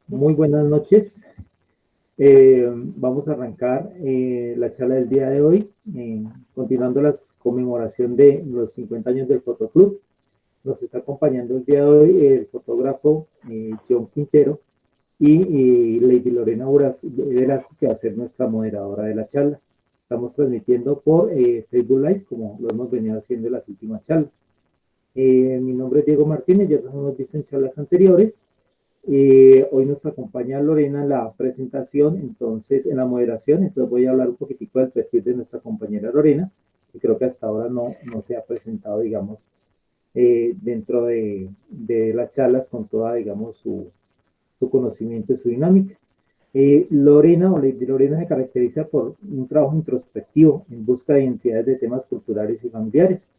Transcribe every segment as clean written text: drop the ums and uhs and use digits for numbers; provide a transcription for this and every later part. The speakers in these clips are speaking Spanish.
Muy buenas noches. Vamos a arrancar la charla del día de hoy, continuando la conmemoración de los 50 años del Fotoclub. Nos está acompañando el día de hoy el fotógrafo John Quintero y Lady Lorena Velasco, que va a ser nuestra moderadora de la charla. Estamos transmitiendo por Facebook Live, como lo hemos venido haciendo en las últimas charlas. Mi nombre es Diego Martínez, ya nos hemos visto en charlas anteriores. Hoy nos acompaña Lorena en la presentación, entonces en la moderación, entonces voy a hablar un poquitico del perfil de nuestra compañera Lorena, que creo que hasta ahora no se ha presentado, digamos, dentro de las charlas con toda, digamos, su conocimiento y su dinámica. Lorena o Lady Lorena se caracteriza por un trabajo introspectivo en busca de identidades de temas culturales y familiares.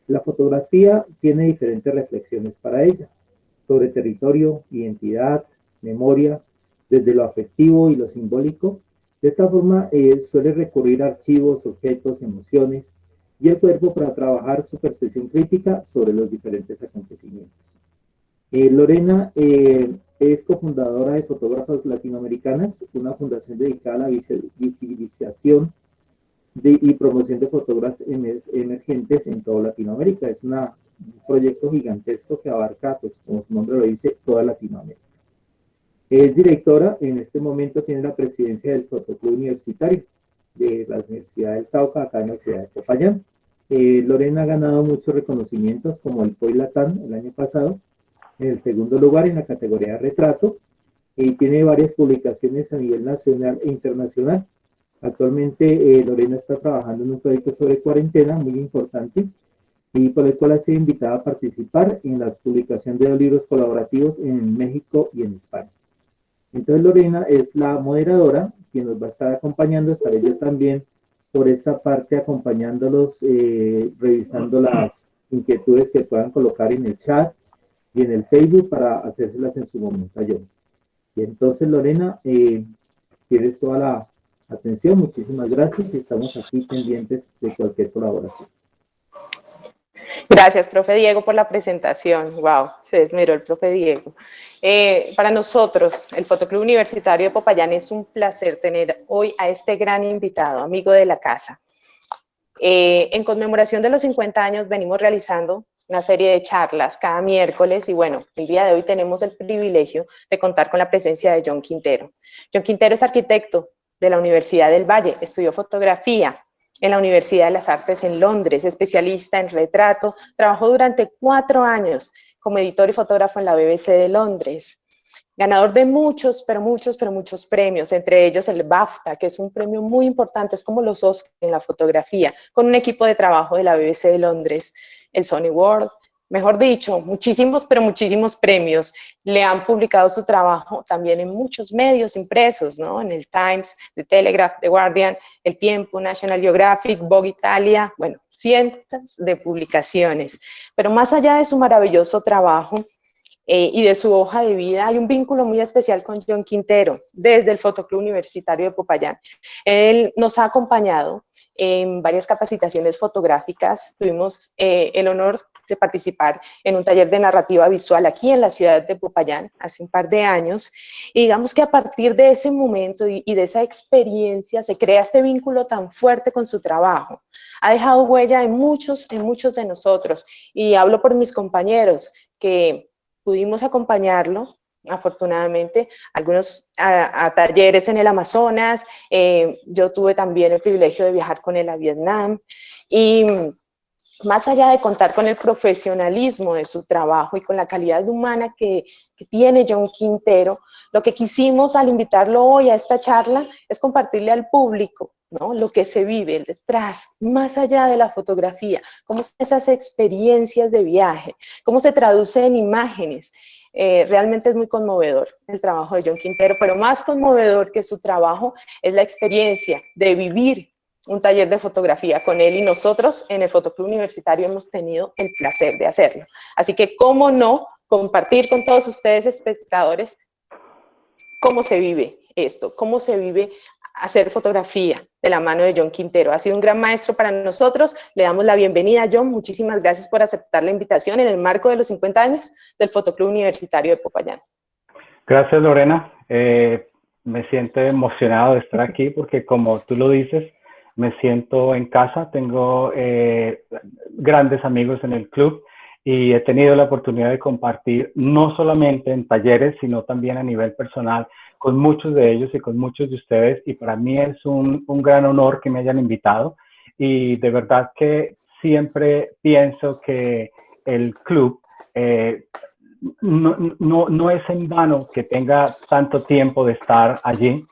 La fotografía tiene diferentes reflexiones para ella sobre territorio, identidad, memoria, desde lo afectivo y lo simbólico. De esta forma, suele recurrir a archivos, objetos, emociones y el cuerpo para trabajar su percepción crítica sobre los diferentes acontecimientos. Lorena es cofundadora de Fotógrafas Latinoamericanas, una fundación dedicada a la visibilización y promoción de fotógrafos emergentes en toda Latinoamérica. Es un proyecto gigantesco que abarca, pues como su nombre lo dice, toda Latinoamérica. Es directora, en este momento tiene la presidencia del Fotoclub Universitario de la Universidad del Cauca, acá en la ciudad de Popayán. Lorena ha ganado muchos reconocimientos como el POI Latam el año pasado, en el segundo lugar en la categoría de retrato, y tiene varias publicaciones a nivel nacional e internacional. Actualmente Lorena está trabajando en un proyecto sobre cuarentena muy importante y por el cual ha sido invitada a participar en la publicación de 2 libros colaborativos en México y en España. Entonces Lorena es la moderadora, quien nos va a estar acompañando. Estaré yo también por esta parte acompañándolos, revisando las inquietudes que puedan colocar en el chat y en el Facebook para hacérselas en su momento a yo. Y entonces Lorena, tienes toda la atención, muchísimas gracias y estamos aquí pendientes de cualquier colaboración. Gracias, profe Diego, por la presentación. Wow, se esmeró el profe Diego. Para nosotros, el Fotoclub Universitario de Popayán, es un placer tener hoy a este gran invitado, amigo de la casa. En conmemoración de los 50 años venimos realizando una serie de charlas cada miércoles y bueno, el día de hoy tenemos el privilegio de contar con la presencia de John Quintero. John Quintero es arquitecto de la Universidad del Valle, estudió fotografía en la Universidad de las Artes en Londres, especialista en retrato, trabajó durante 4 años como editor y fotógrafo en la BBC de Londres, ganador de muchos premios, entre ellos el BAFTA, que es un premio muy importante, es como los Oscars en la fotografía, con un equipo de trabajo de la BBC de Londres, el Sony World, mejor dicho, muchísimos premios. Le han publicado su trabajo también en muchos medios impresos, ¿no? En el Times, The Telegraph, The Guardian, El Tiempo, National Geographic, Vogue Italia, bueno, cientos de publicaciones. Pero más allá de su maravilloso trabajo, y de su hoja de vida, hay un vínculo muy especial con John Quintero, desde el Fotoclub Universitario de Popayán. Él nos ha acompañado en varias capacitaciones fotográficas. Tuvimos el honor de participar en un taller de narrativa visual aquí en la ciudad de Popayán hace un par de años, y digamos que a partir de ese momento y de esa experiencia se crea este vínculo tan fuerte con su trabajo. Ha dejado huella en muchos de nosotros, y hablo por mis compañeros que pudimos acompañarlo, afortunadamente, algunos a talleres en el Amazonas. Yo tuve también el privilegio de viajar con él a Vietnam, y más allá de contar con el profesionalismo de su trabajo y con la calidad humana que tiene John Quintero, lo que quisimos al invitarlo hoy a esta charla es compartirle al público, ¿no?, lo que se vive detrás, más allá de la fotografía, cómo son esas experiencias de viaje, cómo se traduce en imágenes. Realmente es muy conmovedor el trabajo de John Quintero, pero más conmovedor que su trabajo es la experiencia de vivir un taller de fotografía con él, y nosotros en el Fotoclub Universitario hemos tenido el placer de hacerlo. Así que, ¿cómo no compartir con todos ustedes, espectadores, cómo se vive esto, cómo se vive hacer fotografía de la mano de John Quintero? Ha sido un gran maestro para nosotros. Le damos la bienvenida a John. Muchísimas gracias por aceptar la invitación en el marco de los 50 años del Fotoclub Universitario de Popayán. Gracias, Lorena. Me siento emocionado de estar aquí porque, como tú lo dices, me siento en casa. Tengo grandes amigos en el club y he tenido la oportunidad de compartir no solamente en talleres, sino también a nivel personal con muchos de ellos y con muchos de ustedes. Y para mí es un gran honor que me hayan invitado. Y de verdad que siempre pienso que el club no es en vano que tenga tanto tiempo de estar allí.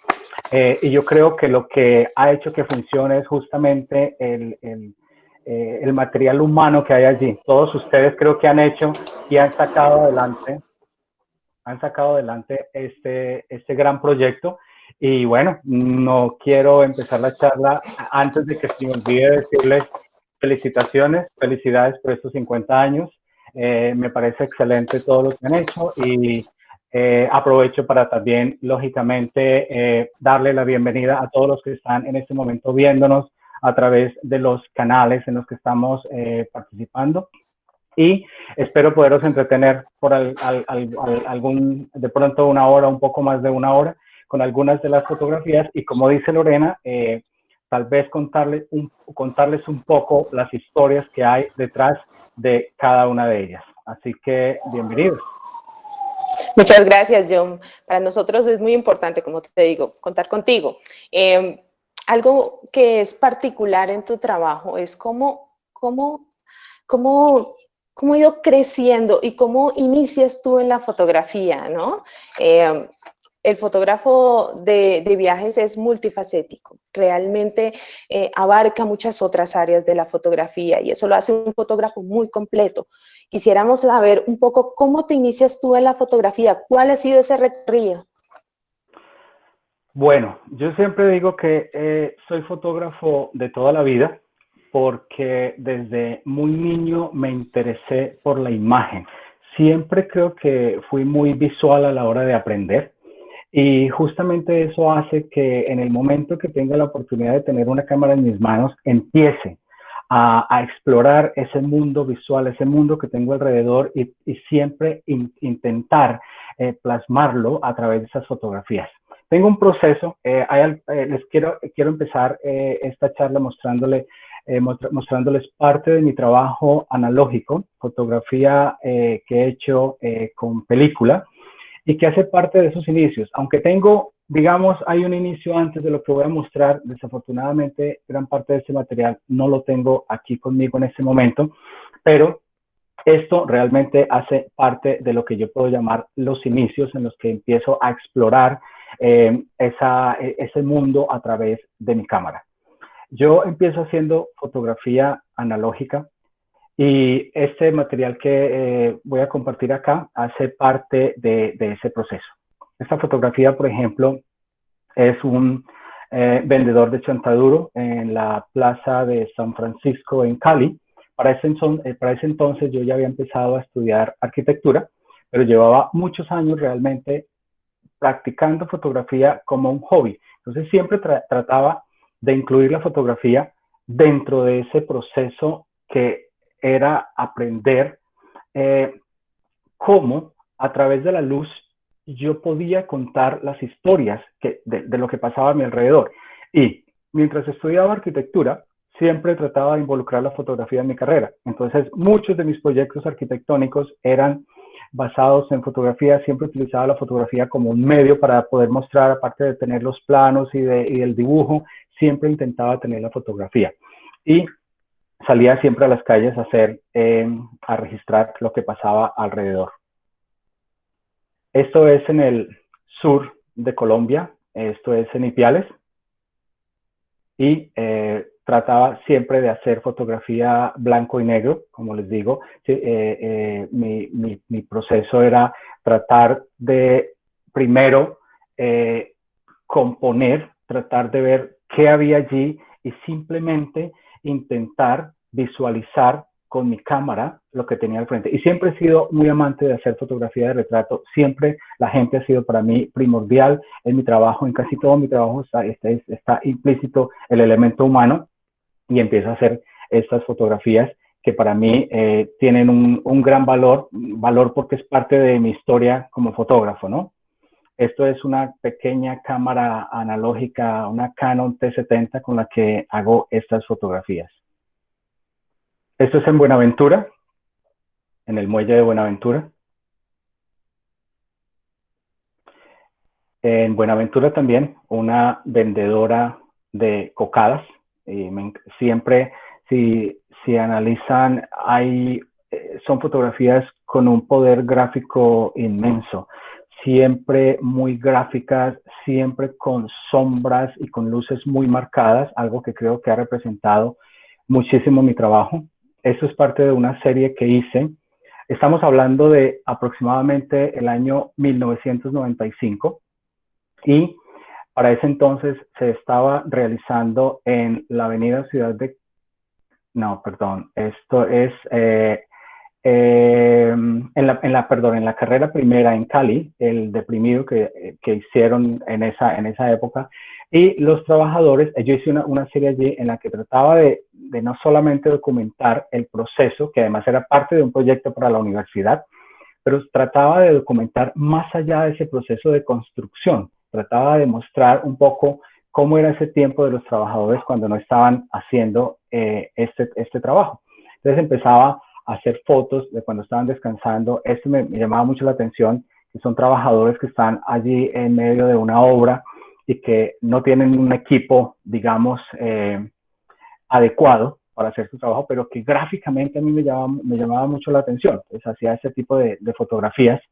Y yo creo que lo que ha hecho que funcione es justamente el material humano que hay allí. Todos ustedes creo que han hecho y han sacado adelante este gran proyecto. Y bueno, no quiero empezar la charla antes de que se me olvide decirles felicitaciones, felicidades por estos 50 años. Me parece excelente todo lo que han hecho y aprovecho para también, lógicamente, darle la bienvenida a todos los que están en este momento viéndonos a través de los canales en los que estamos participando. Y espero poderos entretener por de pronto una hora, un poco más de una hora, con algunas de las fotografías y, como dice Lorena, tal vez contarles un poco las historias que hay detrás de cada una de ellas. Así que, bienvenidos. Muchas gracias, John. Para nosotros es muy importante, como te digo, contar contigo. Algo que es particular en tu trabajo es cómo ha ido creciendo y cómo inicias tú en la fotografía, ¿no? El fotógrafo de viajes es multifacético, realmente abarca muchas otras áreas de la fotografía y eso lo hace un fotógrafo muy completo. Quisiéramos saber un poco cómo te inicias tú en la fotografía, cuál ha sido ese recorrido. Bueno, yo siempre digo que soy fotógrafo de toda la vida porque desde muy niño me interesé por la imagen. Siempre creo que fui muy visual a la hora de aprender. Y justamente eso hace que en el momento que tenga la oportunidad de tener una cámara en mis manos, empiece a explorar ese mundo visual, ese mundo que tengo alrededor y siempre intentar plasmarlo a través de esas fotografías. Tengo un proceso, les quiero empezar esta charla mostrándoles parte de mi trabajo analógico, fotografía que he hecho con película, y que hace parte de esos inicios. Aunque tengo, digamos, hay un inicio antes de lo que voy a mostrar, desafortunadamente gran parte de este material no lo tengo aquí conmigo en este momento, pero esto realmente hace parte de lo que yo puedo llamar los inicios en los que empiezo a explorar ese mundo a través de mi cámara. Yo empiezo haciendo fotografía analógica. Y este material que voy a compartir acá hace parte de ese proceso. Esta fotografía, por ejemplo, es un vendedor de chontaduro en la plaza de San Francisco en Cali. Para ese entonces yo ya había empezado a estudiar arquitectura, pero llevaba muchos años realmente practicando fotografía como un hobby. Entonces siempre trataba de incluir la fotografía dentro de ese proceso que era aprender cómo a través de la luz yo podía contar las historias de lo que pasaba a mi alrededor. Y mientras estudiaba arquitectura, siempre trataba de involucrar la fotografía en mi carrera. Entonces, muchos de mis proyectos arquitectónicos eran basados en fotografía. Siempre utilizaba la fotografía como un medio para poder mostrar, aparte de tener los planos y del dibujo, siempre intentaba tener la fotografía. Y salía siempre a las calles a registrar lo que pasaba alrededor. Esto es en el sur de Colombia, esto es en Ipiales, y trataba siempre de hacer fotografía blanco y negro, como les digo. Mi proceso era tratar de primero componer, tratar de ver qué había allí y simplemente intentar visualizar con mi cámara lo que tenía al frente. Y siempre he sido muy amante de hacer fotografía de retrato. Siempre la gente ha sido para mí primordial en mi trabajo. En casi todo mi trabajo está implícito el elemento humano y empiezo a hacer estas fotografías que para mí tienen un gran valor porque es parte de mi historia como fotógrafo, ¿no? Esto es una pequeña cámara analógica, una Canon T70 con la que hago estas fotografías. Esto es en Buenaventura, en el muelle de Buenaventura. En Buenaventura también, una vendedora de cocadas. Siempre, si analizan, son fotografías con un poder gráfico inmenso. Siempre muy gráficas, siempre con sombras y con luces muy marcadas, algo que creo que ha representado muchísimo mi trabajo. Esto es parte de una serie que hice. Estamos hablando de aproximadamente el año 1995 y para ese entonces se estaba realizando en la avenida Ciudad de... No, perdón, esto es en la carrera primera en Cali, el deprimido que hicieron en esa época, y los trabajadores, yo hice una serie allí en la que trataba de no solamente documentar el proceso, que además era parte de un proyecto para la universidad, pero trataba de documentar más allá de ese proceso de construcción, trataba de mostrar un poco cómo era ese tiempo de los trabajadores cuando no estaban haciendo este trabajo. Entonces empezaba a hacer fotos de cuando estaban descansando. Esto me llamaba mucho la atención, que son trabajadores que están allí en medio de una obra y que no tienen un equipo, digamos, adecuado para hacer su trabajo, pero que gráficamente a mí me llamaba mucho la atención. Entonces hacía ese tipo de fotografías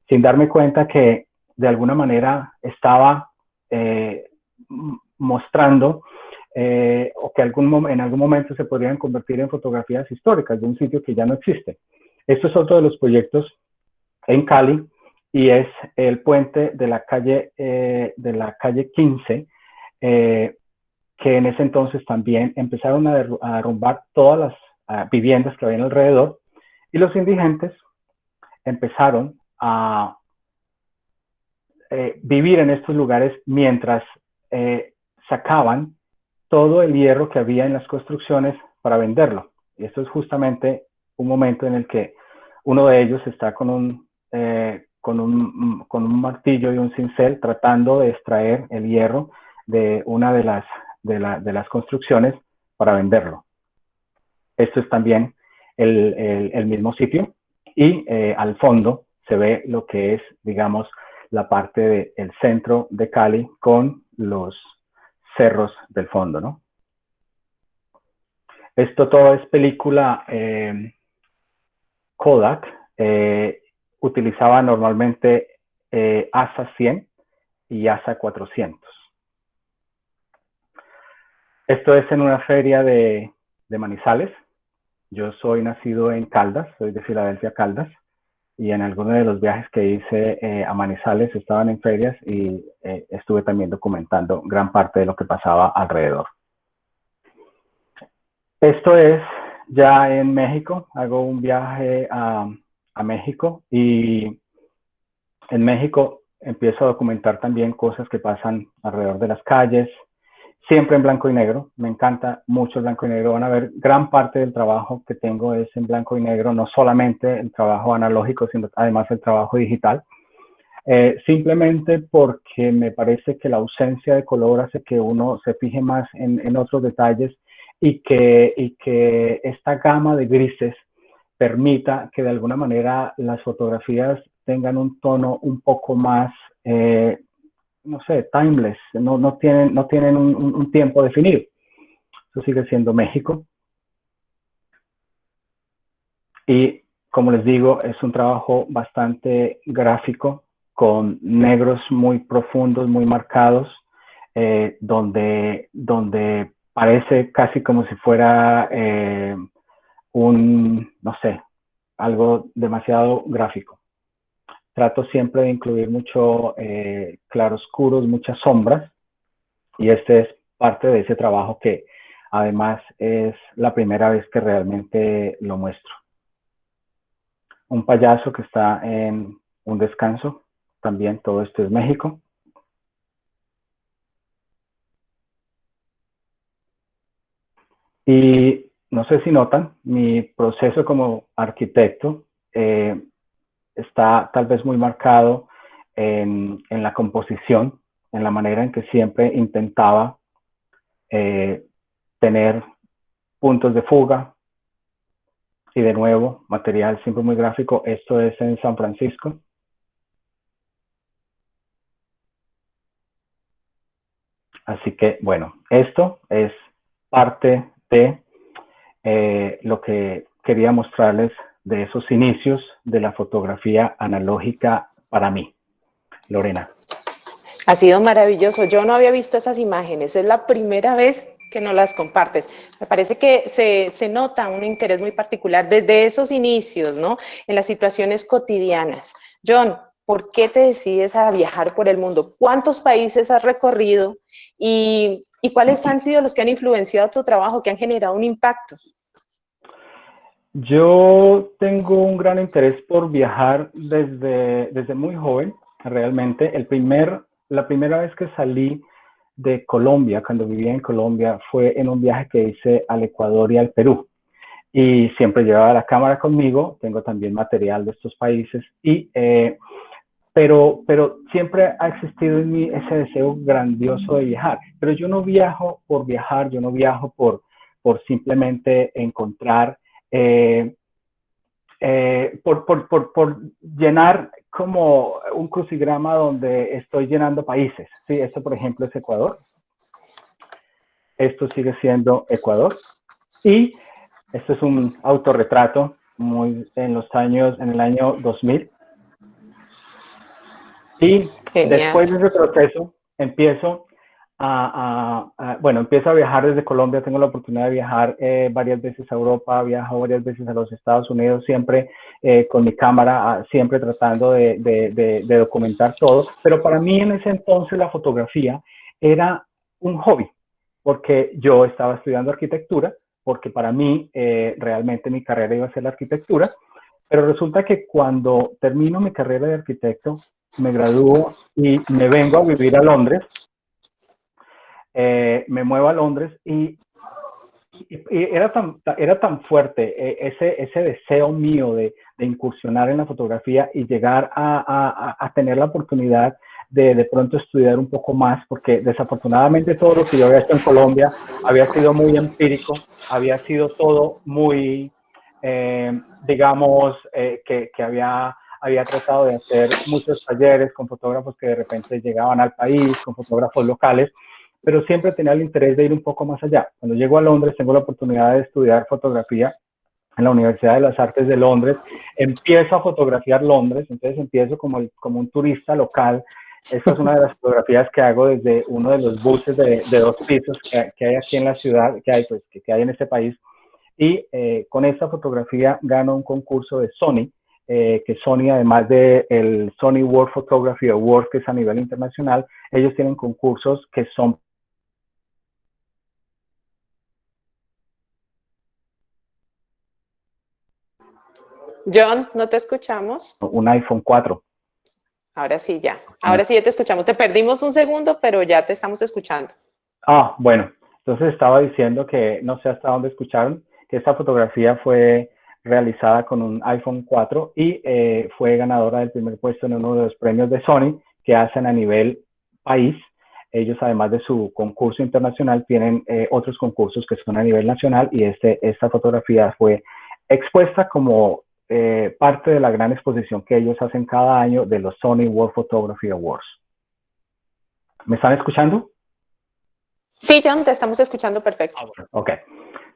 sin darme cuenta que de alguna manera estaba mostrando o que en algún momento se podrían convertir en fotografías históricas de un sitio que ya no existe. Esto es otro de los proyectos en Cali y es el puente de la calle 15, que en ese entonces también empezaron a derrumbar todas las viviendas que había alrededor y los indigentes empezaron a vivir en estos lugares mientras sacaban todo el hierro que había en las construcciones para venderlo. Y esto es justamente un momento en el que uno de ellos está con un martillo y un cincel tratando de extraer el hierro de una de las construcciones para venderlo. Esto es también el mismo sitio y al fondo se ve lo que es, digamos, la parte del centro de Cali con los cerros del fondo, ¿no? Esto todo es película Kodak. Utilizaba normalmente ASA 100 y ASA 400. Esto es en una feria de Manizales. Yo soy nacido en Caldas, soy de Filadelfia, Caldas, y en algunos de los viajes que hice a Manizales estaban en ferias y estuve también documentando gran parte de lo que pasaba alrededor. Esto es ya en México, hago un viaje a México y en México empiezo a documentar también cosas que pasan alrededor de las calles, siempre en blanco y negro. Me encanta mucho el blanco y negro. Van a ver, gran parte del trabajo que tengo es en blanco y negro, no solamente el trabajo analógico, sino además el trabajo digital. Simplemente porque me parece que la ausencia de color hace que uno se fije más en otros detalles y que esta gama de grises permita que de alguna manera las fotografías tengan un tono un poco más no sé, timeless, no tienen un tiempo definido. Eso sigue siendo México. Y como les digo, es un trabajo bastante gráfico, con negros muy profundos, muy marcados, donde parece casi como si fuera no sé, algo demasiado gráfico. Trato siempre de incluir mucho claroscuros, muchas sombras, y este es parte de ese trabajo que además es la primera vez que realmente lo muestro. Un payaso que está en un descanso, también todo esto es México. Y no sé si notan, mi proceso como arquitecto está tal vez muy marcado en la composición, en la manera en que siempre intentaba tener puntos de fuga y de nuevo material siempre muy gráfico. Esto es en San Francisco. Así que bueno, esto es parte de lo que quería mostrarles de esos inicios de la fotografía analógica para mí. Lorena. Ha sido maravilloso. Yo no había visto esas imágenes. Es la primera vez que nos las compartes. Me parece que se nota un interés muy particular desde esos inicios, ¿no? En las situaciones cotidianas. John, ¿por qué te decides a viajar por el mundo? ¿Cuántos países has recorrido? ¿Y cuáles han sido los que han influenciado tu trabajo, que han generado un impacto? Yo tengo un gran interés por viajar desde muy joven, realmente. La primera vez que salí de Colombia, cuando vivía en Colombia, fue en un viaje que hice al Ecuador y al Perú. Y siempre llevaba la cámara conmigo, tengo también material de estos países, pero siempre ha existido en mí ese deseo grandioso de viajar. Pero yo no viajo por viajar, yo no viajo por simplemente encontrar, por llenar como un crucigrama donde estoy llenando países. ¿Sí? Esto, por ejemplo, es Ecuador. Esto sigue siendo Ecuador. Y esto es un autorretrato en el año 2000. Y Genial. Después de ese proceso empiezo empiezo a viajar desde Colombia. Tengo la oportunidad de viajar varias veces a Europa, viajo varias veces a los Estados Unidos, siempre con mi cámara, siempre tratando de documentar todo. Pero para mí en ese entonces la fotografía era un hobby, porque yo estaba estudiando arquitectura, porque para mí realmente mi carrera iba a ser la arquitectura. Pero resulta que cuando termino mi carrera de arquitecto, me gradúo y me vengo a vivir a Londres, me muevo a Londres y era tan fuerte ese deseo mío de incursionar en la fotografía y llegar a tener la oportunidad de pronto estudiar un poco más, porque desafortunadamente todo lo que yo había hecho en Colombia había sido muy empírico, había sido todo muy, digamos, que había tratado de hacer muchos talleres con fotógrafos que de repente llegaban al país, con fotógrafos locales, pero siempre tenía el interés de ir un poco más allá. Cuando llego a Londres, tengo la oportunidad de estudiar fotografía en la Universidad de las Artes de Londres, empiezo a fotografiar Londres, entonces empiezo como un turista local. Esta es una de las fotografías que hago desde uno de los buses de 2 pisos que hay aquí en la ciudad, que hay en este país, y con esta fotografía gano un concurso de Sony, que Sony, además del Sony World Photography Award, que es a nivel internacional, ellos tienen concursos que son John, ¿no te escuchamos? un iPhone 4. Ahora sí ya. Ahora sí ya te escuchamos. Te perdimos un segundo, pero ya te estamos escuchando. Bueno, entonces estaba diciendo que no sé hasta dónde escucharon, que esta fotografía fue realizada con un iPhone 4 y fue ganadora del primer puesto en uno de los premios de Sony que hacen a nivel país. Ellos, además de su concurso internacional, tienen otros concursos que son a nivel nacional, y esta fotografía fue expuesta como parte de la gran exposición que ellos hacen cada año de los Sony World Photography Awards. ¿Me están escuchando? Sí, John, te estamos escuchando perfecto. Bueno, ok.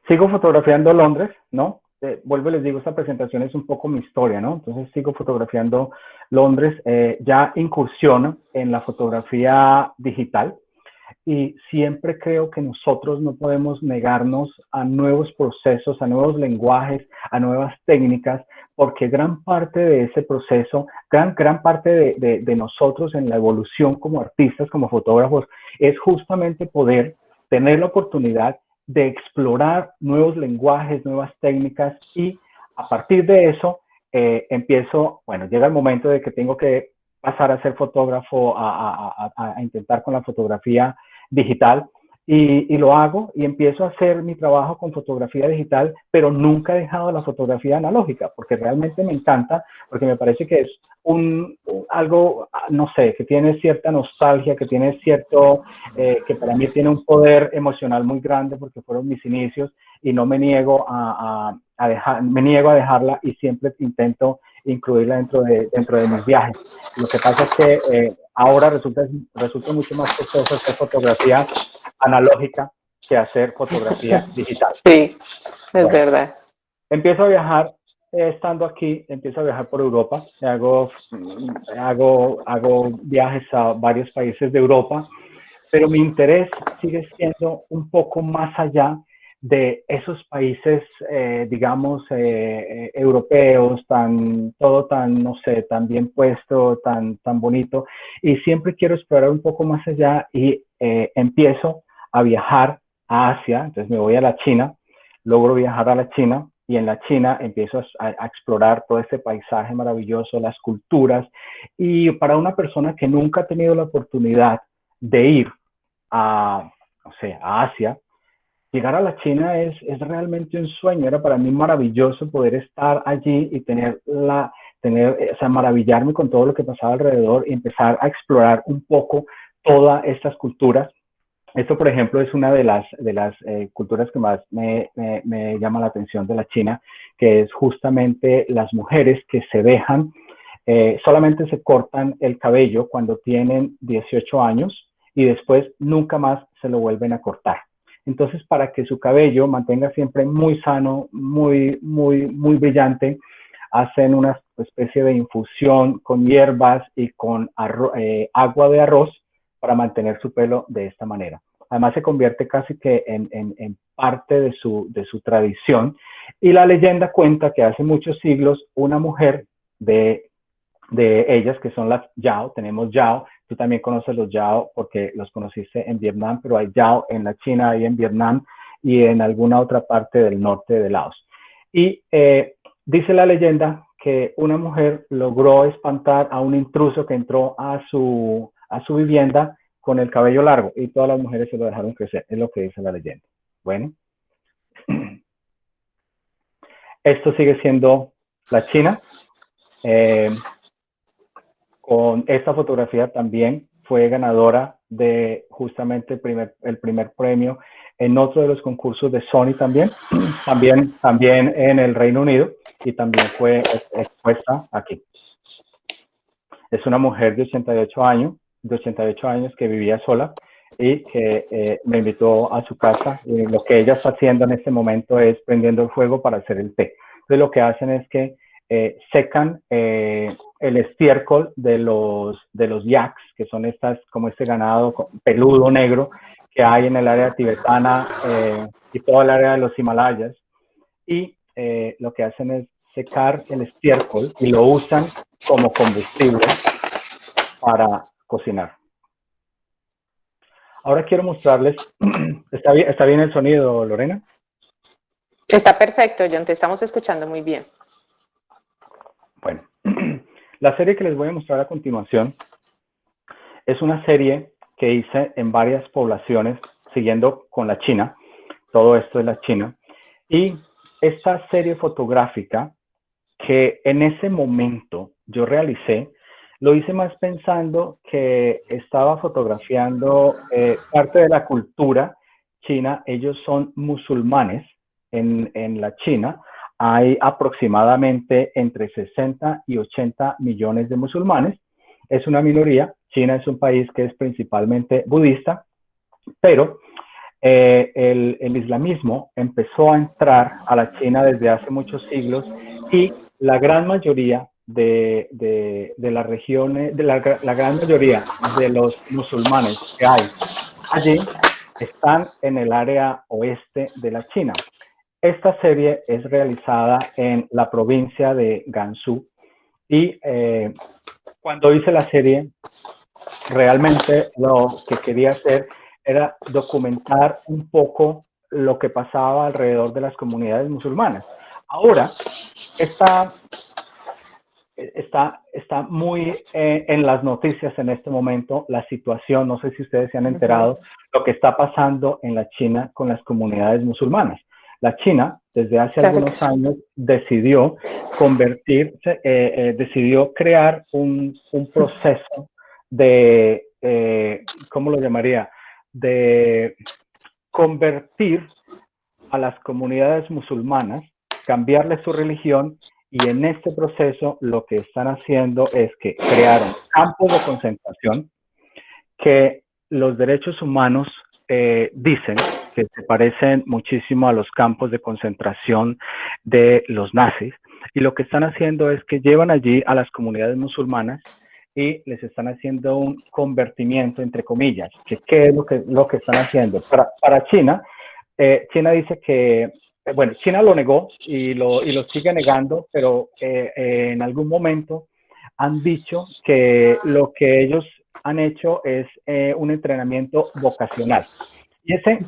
Sigo fotografiando Londres, ¿no? Vuelvo y les digo, esta presentación es un poco mi historia, ¿no? Entonces sigo fotografiando Londres, ya incursiono en la fotografía digital, y siempre creo que nosotros no podemos negarnos a nuevos procesos, a nuevos lenguajes, a nuevas técnicas, porque gran parte de ese proceso, gran parte de nosotros en la evolución como artistas, como fotógrafos, es justamente poder tener la oportunidad de explorar nuevos lenguajes, nuevas técnicas, y a partir de eso llega el momento de que tengo que pasar a ser fotógrafo, a intentar con la fotografía digital, y lo hago y empiezo a hacer mi trabajo con fotografía digital, pero nunca he dejado la fotografía analógica, porque realmente me encanta, porque me parece que es algo, no sé, que tiene cierta nostalgia, que tiene cierto, que para mí tiene un poder emocional muy grande, porque fueron mis inicios y no me niego me niego a dejarla y siempre intento incluirla dentro de mis viajes. Lo que pasa es que ahora resulta mucho más costoso hacer fotografía analógica que hacer fotografía digital. Sí, es verdad. Empiezo a viajar, estando aquí, empiezo a viajar por Europa, hago viajes a varios países de Europa, pero mi interés sigue siendo un poco más allá de esos países, digamos, europeos, todo tan, no sé, tan bien puesto, tan bonito, y siempre quiero explorar un poco más allá y empiezo a viajar a Asia. Entonces me voy a la China, logro viajar a la China, y en la China empiezo a explorar todo este paisaje maravilloso, las culturas, y para una persona que nunca ha tenido la oportunidad de ir no sé, a Asia, llegar a la China es realmente un sueño. Era para mí maravilloso poder estar allí y o sea, maravillarme con todo lo que pasaba alrededor y empezar a explorar un poco todas estas culturas. Esto, por ejemplo, es una de las culturas que más me llama la atención de la China, que es justamente las mujeres que se dejan, solamente se cortan el cabello cuando tienen 18 años y después nunca más se lo vuelven a cortar. Entonces, para que su cabello mantenga siempre muy sano, muy brillante, hacen una especie de infusión con hierbas y con agua de arroz para mantener su pelo de esta manera. Además, se convierte casi que en parte de su tradición. Y la leyenda cuenta que hace muchos siglos una mujer de ellas, que son las Yao, tenemos Yao, tú también conoces los Yao porque los conociste en Vietnam, pero hay Yao en la China y en Vietnam y en alguna otra parte del norte de Laos. Y dice la leyenda que una mujer logró espantar a un intruso que entró a su vivienda con el cabello largo, y todas las mujeres se lo dejaron crecer, es lo que dice la leyenda. Bueno, esto sigue siendo la China. Con esta fotografía también fue ganadora de justamente el primer premio en otro de los concursos de Sony también en el Reino Unido, y también fue expuesta aquí. Es una mujer de 88 años que vivía sola y que me invitó a su casa, y lo que ella está haciendo en este momento es prendiendo el fuego para hacer el té. Entonces lo que hacen es que secan el estiércol de los yaks, que son como este ganado peludo negro que hay en el área tibetana y toda el área de los Himalayas, y lo que hacen es secar el estiércol y lo usan como combustible para cocinar. Ahora quiero mostrarles, ¿está bien el sonido, Lorena? Está perfecto, John, te estamos escuchando muy bien. Bueno, la serie que les voy a mostrar a continuación es una serie que hice en varias poblaciones, siguiendo con la China. Todo esto es la China. Y esta serie fotográfica que en ese momento yo realicé, lo hice más pensando que estaba fotografiando parte de la cultura china. Ellos son musulmanes en la China. Hay aproximadamente entre 60 y 80 millones de musulmanes. Es una minoría. China es un país que es principalmente budista, pero el islamismo empezó a entrar a la China desde hace muchos siglos, y la gran mayoría de las regiones, la gran mayoría de los musulmanes que hay allí están en el área oeste de la China. Esta serie es realizada en la provincia de Gansu, y cuando hice la serie, realmente lo que quería hacer era documentar un poco lo que pasaba alrededor de las comunidades musulmanas. Ahora, está muy en las noticias en este momento la situación, no sé si ustedes se han enterado, lo que está pasando en la China con las comunidades musulmanas. La China, desde hace algunos años, decidió convertirse, decidió crear un proceso de, ¿cómo lo llamaría? De convertir a las comunidades musulmanas, cambiarles su religión, y en este proceso lo que están haciendo es que crearon campos de concentración que los derechos humanos dicen que se parecen muchísimo a los campos de concentración de los nazis, y lo que están haciendo es que llevan allí a las comunidades musulmanas y les están haciendo un convertimiento, entre comillas. ¿Qué es lo que están haciendo? Para China, China dice que, bueno, China lo negó y lo sigue negando, pero en algún momento han dicho que lo que ellos han hecho es un entrenamiento vocacional. Y ese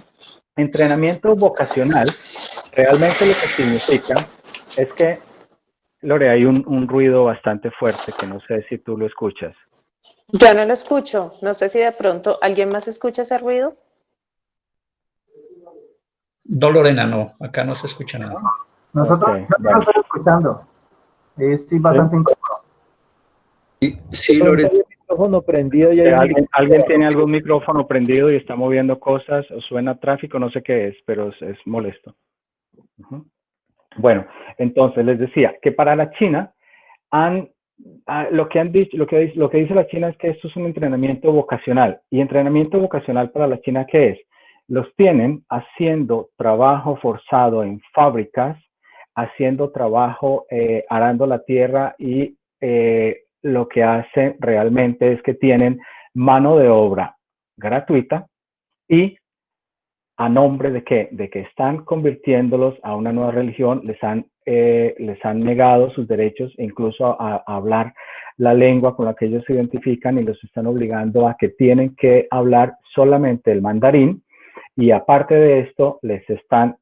entrenamiento vocacional realmente lo que significa es que, Lore, hay un ruido bastante fuerte que no sé si tú lo escuchas. Yo no lo escucho. No sé si de pronto alguien más escucha ese ruido. No, Lorena, no. Acá no se escucha nada. Nosotros no estamos escuchando. Estoy bastante incómodo. Sí, Lorena. Hay un micrófono prendido y hay ¿Alguien tiene algún micrófono prendido y está moviendo cosas o suena tráfico? No sé qué es, pero es molesto. Bueno, entonces les decía que para la China lo que han dicho, lo que dice la China es que esto es un entrenamiento vocacional. ¿Y entrenamiento vocacional para la China qué es? Los tienen haciendo trabajo forzado en fábricas, haciendo trabajo arando la tierra, y lo que hacen realmente es que tienen mano de obra gratuita y a nombre de qué? De que están convirtiéndolos a una nueva religión, les han negado sus derechos, incluso a hablar la lengua con la que ellos se identifican, y los están obligando a que tienen que hablar solamente el mandarín, y aparte de esto les están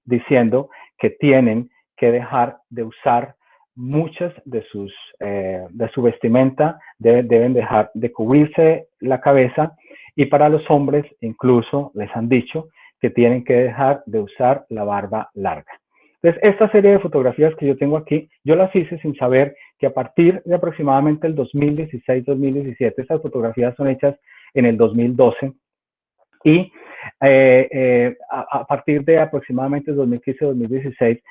diciendo que tienen que dejar de usar muchas de su vestimenta, deben dejar de cubrirse la cabeza, y para los hombres incluso les han dicho que tienen que dejar de usar la barba larga. Entonces, esta serie de fotografías que yo tengo aquí, yo las hice sin saber que a partir de aproximadamente el 2016-2017, estas fotografías son hechas en el 2012, y a partir de aproximadamente 2015-2016,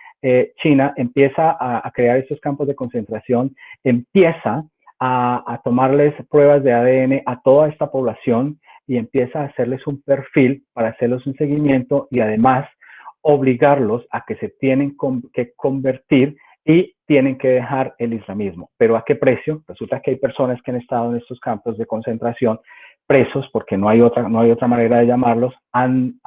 China empieza a crear estos campos de concentración, empieza a tomarles pruebas de ADN a toda esta población, y empieza a hacerles un perfil para hacerles un seguimiento, y además obligarlos a que se tienen que convertir y tienen que dejar el islamismo. ¿Pero a qué precio? Resulta que hay personas que han estado en estos campos de concentración presos, porque no hay otra manera de llamarlos, han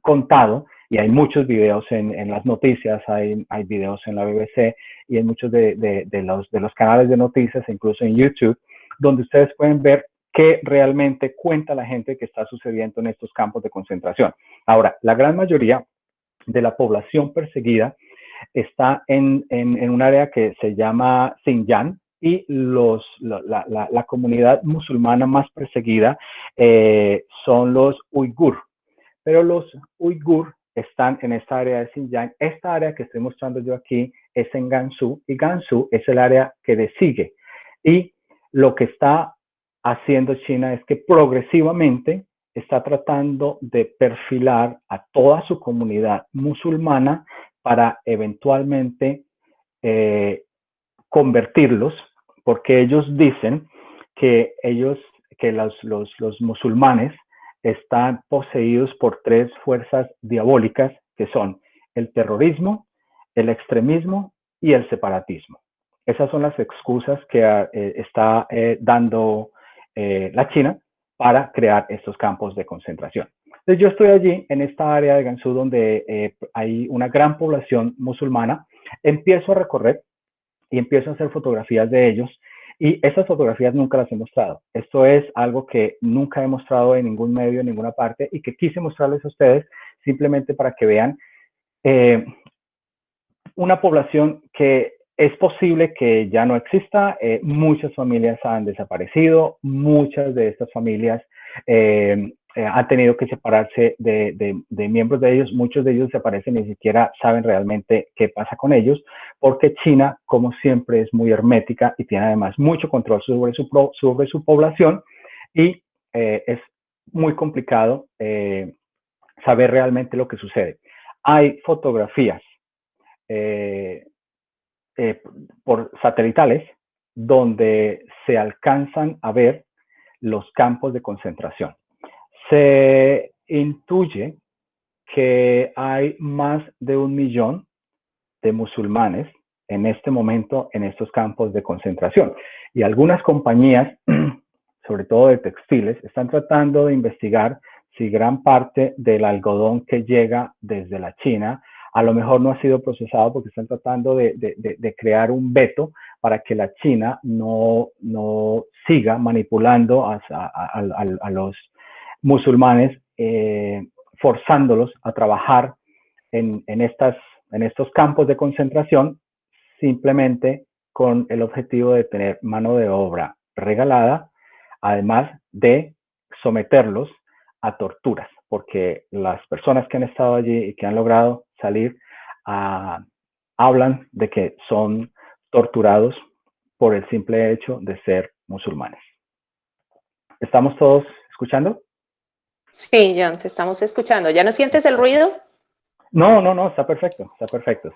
contado, y hay muchos videos en las noticias, hay videos en la BBC y en muchos de los canales de noticias, incluso en YouTube, donde ustedes pueden ver qué realmente cuenta la gente que está sucediendo en estos campos de concentración. Ahora, la gran mayoría de la población perseguida está en un área que se llama Xinjiang, y la comunidad musulmana más perseguida son los uigur. Pero los uigur están en esta área de Xinjiang. Esta área que estoy mostrando yo aquí es en Gansu, y Gansu es el área que le sigue. Y lo que está haciendo China es que progresivamente está tratando de perfilar a toda su comunidad musulmana para eventualmente convertirlos, porque ellos dicen que los musulmanes están poseídos por tres fuerzas diabólicas, que son el terrorismo, el extremismo y el separatismo. Esas son las excusas que está dando la China para crear estos campos de concentración. Entonces yo estoy allí en esta área de Gansu donde hay una gran población musulmana. Empiezo a recorrer y empiezo a hacer fotografías de ellos, y esas fotografías nunca las he mostrado. Esto es algo que nunca he mostrado en ningún medio, en ninguna parte, y que quise mostrarles a ustedes simplemente para que vean una población que es posible que ya no exista. Muchas familias han desaparecido, muchas de estas familias han tenido que separarse de miembros de ellos. Muchos de ellos desaparecen y ni siquiera saben realmente qué pasa con ellos, porque China, como siempre, es muy hermética y tiene además mucho control sobre su población, y es muy complicado saber realmente lo que sucede. Hay fotografías por satelitales donde se alcanzan a ver los campos de concentración. Se intuye que hay más de 1 millón de musulmanes en este momento en estos campos de concentración. Y algunas compañías, sobre todo de textiles, están tratando de investigar si gran parte del algodón que llega desde la China a lo mejor no ha sido procesado, porque están tratando de crear un veto para que la China no siga manipulando a los musulmanes, forzándolos a trabajar en estos campos de concentración, simplemente con el objetivo de tener mano de obra regalada, además de someterlos a torturas, porque las personas que han estado allí y que han logrado salir hablan de que son torturados por el simple hecho de ser musulmanes. ¿Estamos todos escuchando? Sí, John, te estamos escuchando. ¿Ya no sientes el ruido? No, está perfecto,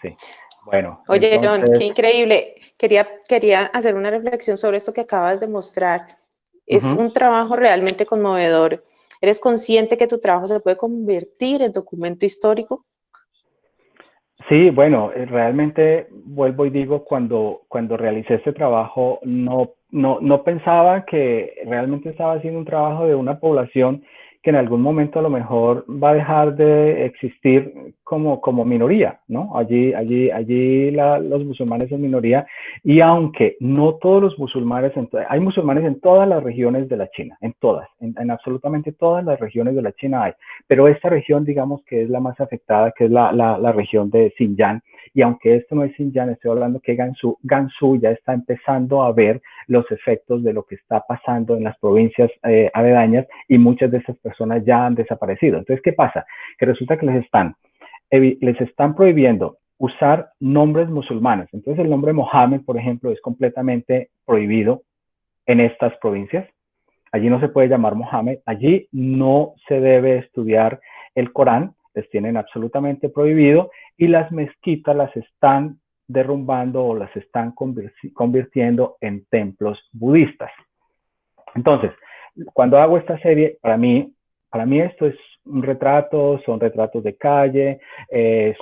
sí. Bueno. Oye, entonces... John, qué increíble. Quería hacer una reflexión sobre esto que acabas de mostrar. Es un trabajo realmente conmovedor. ¿Eres consciente que tu trabajo se puede convertir en documento histórico? Sí, bueno, realmente vuelvo y digo, cuando realicé este trabajo, no pensaba que realmente estaba haciendo un trabajo de una población que en algún momento a lo mejor va a dejar de existir como minoría, ¿no? Allí los musulmanes son minoría, y aunque no todos los musulmanes, hay musulmanes en todas las regiones de la China, en todas, en absolutamente todas las regiones de la China hay, pero esta región, digamos que es la más afectada, que es la región de Xinjiang, y aunque esto no es Xinjiang, estoy hablando que Gansu ya está empezando a ver los efectos de lo que está pasando en las provincias aledañas, y muchas de esas personas ya han desaparecido. Entonces, ¿qué pasa? Que resulta que les están prohibiendo usar nombres musulmanes. Entonces, el nombre Mohammed, por ejemplo, es completamente prohibido en estas provincias. Allí no se puede llamar Mohammed, allí no se debe estudiar el Corán, les tienen absolutamente prohibido, y las mezquitas las están derrumbando o las están convirtiendo en templos budistas. Entonces, cuando hago esta serie, para mí esto es un retrato, son retratos de calle,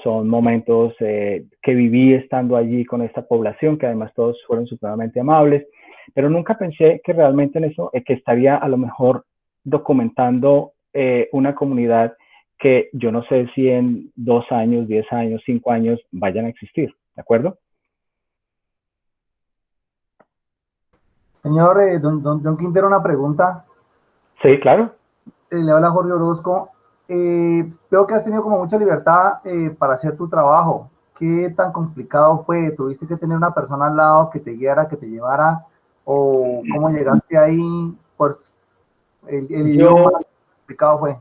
son momentos que viví estando allí con esta población, que además todos fueron supremamente amables, pero nunca pensé que realmente en eso, que estaría a lo mejor documentando una comunidad que yo no sé si en 2 años, 10 años, 5 años vayan a existir, ¿de acuerdo? Señor don Quintero, una pregunta. Sí, claro. Le habla Jorge Orozco. Veo que has tenido como mucha libertad para hacer tu trabajo. ¿Qué tan complicado fue? ¿Tuviste que tener una persona al lado que te guiara, que te llevara? ¿O cómo llegaste ahí? Pues el idioma complicado fue.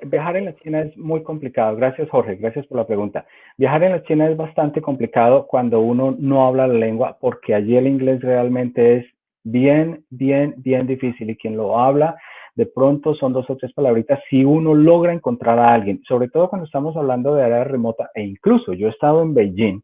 Viajar en la China es muy complicado. Gracias, Jorge. Gracias por la pregunta. Viajar en la China es bastante complicado cuando uno no habla la lengua, porque allí el inglés realmente es bien difícil, y quien lo habla de pronto son 2 o 3 palabritas si uno logra encontrar a alguien, sobre todo cuando estamos hablando de área remota. E incluso yo he estado en Beijing,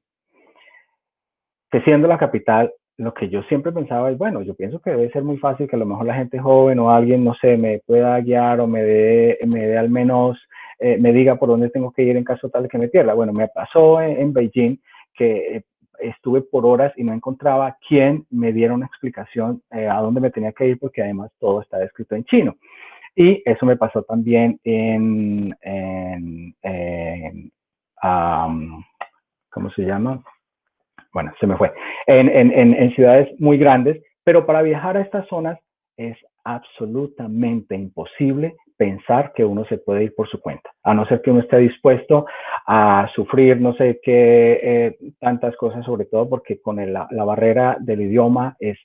que siendo la capital, lo que yo siempre pensaba es, bueno, yo pienso que debe ser muy fácil que a lo mejor la gente joven o alguien, no sé, me pueda guiar o me dé al menos, me diga por dónde tengo que ir en caso tal de que me pierda. Bueno, me pasó en Beijing que estuve por horas y no encontraba quién me diera una explicación a dónde me tenía que ir, porque además todo está escrito en chino. Y eso me pasó también ¿cómo se llama? Bueno, se me fue, en ciudades muy grandes, pero para viajar a estas zonas es absolutamente imposible pensar que uno se puede ir por su cuenta, a no ser que uno esté dispuesto a sufrir no sé qué, tantas cosas, sobre todo porque con la barrera del idioma es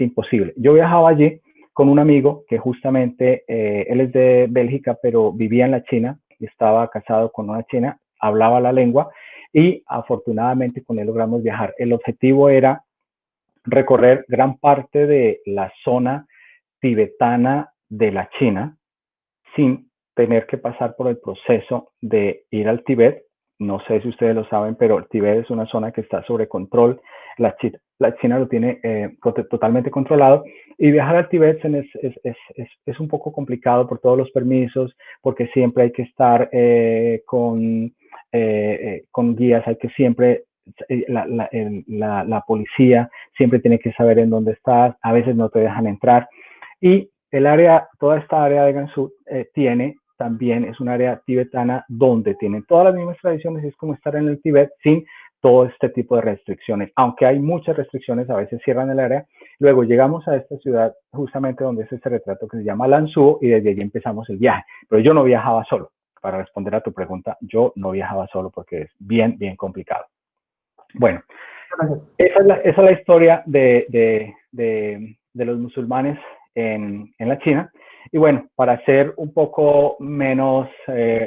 imposible. Yo viajaba allí con un amigo que justamente, él es de Bélgica, pero vivía en la China, estaba casado con una china, hablaba la lengua y afortunadamente con él logramos viajar. El objetivo era recorrer gran parte de la zona tibetana de la China sin tener que pasar por el proceso de ir al Tíbet. No sé si ustedes lo saben, pero el Tíbet es una zona que está sobre control. La China lo tiene totalmente controlado y viajar al Tíbet es un poco complicado por todos los permisos, porque siempre hay que estar con guías, hay que siempre la policía siempre tiene que saber en dónde estás, a veces no te dejan entrar. Y el área, toda esta área de Gansu también es un área tibetana donde tienen todas las mismas tradiciones, es como estar en el Tíbet sin todo este tipo de restricciones. Aunque hay muchas restricciones, a veces cierran el área. Luego llegamos a esta ciudad justamente donde es este retrato que se llama Lanzhou y desde allí empezamos el viaje. Pero yo no viajaba solo. Para responder a tu pregunta, yo no viajaba solo porque es bien, bien complicado. Bueno, esa es la historia de los musulmanes en la China. Y bueno, para hacer un poco menos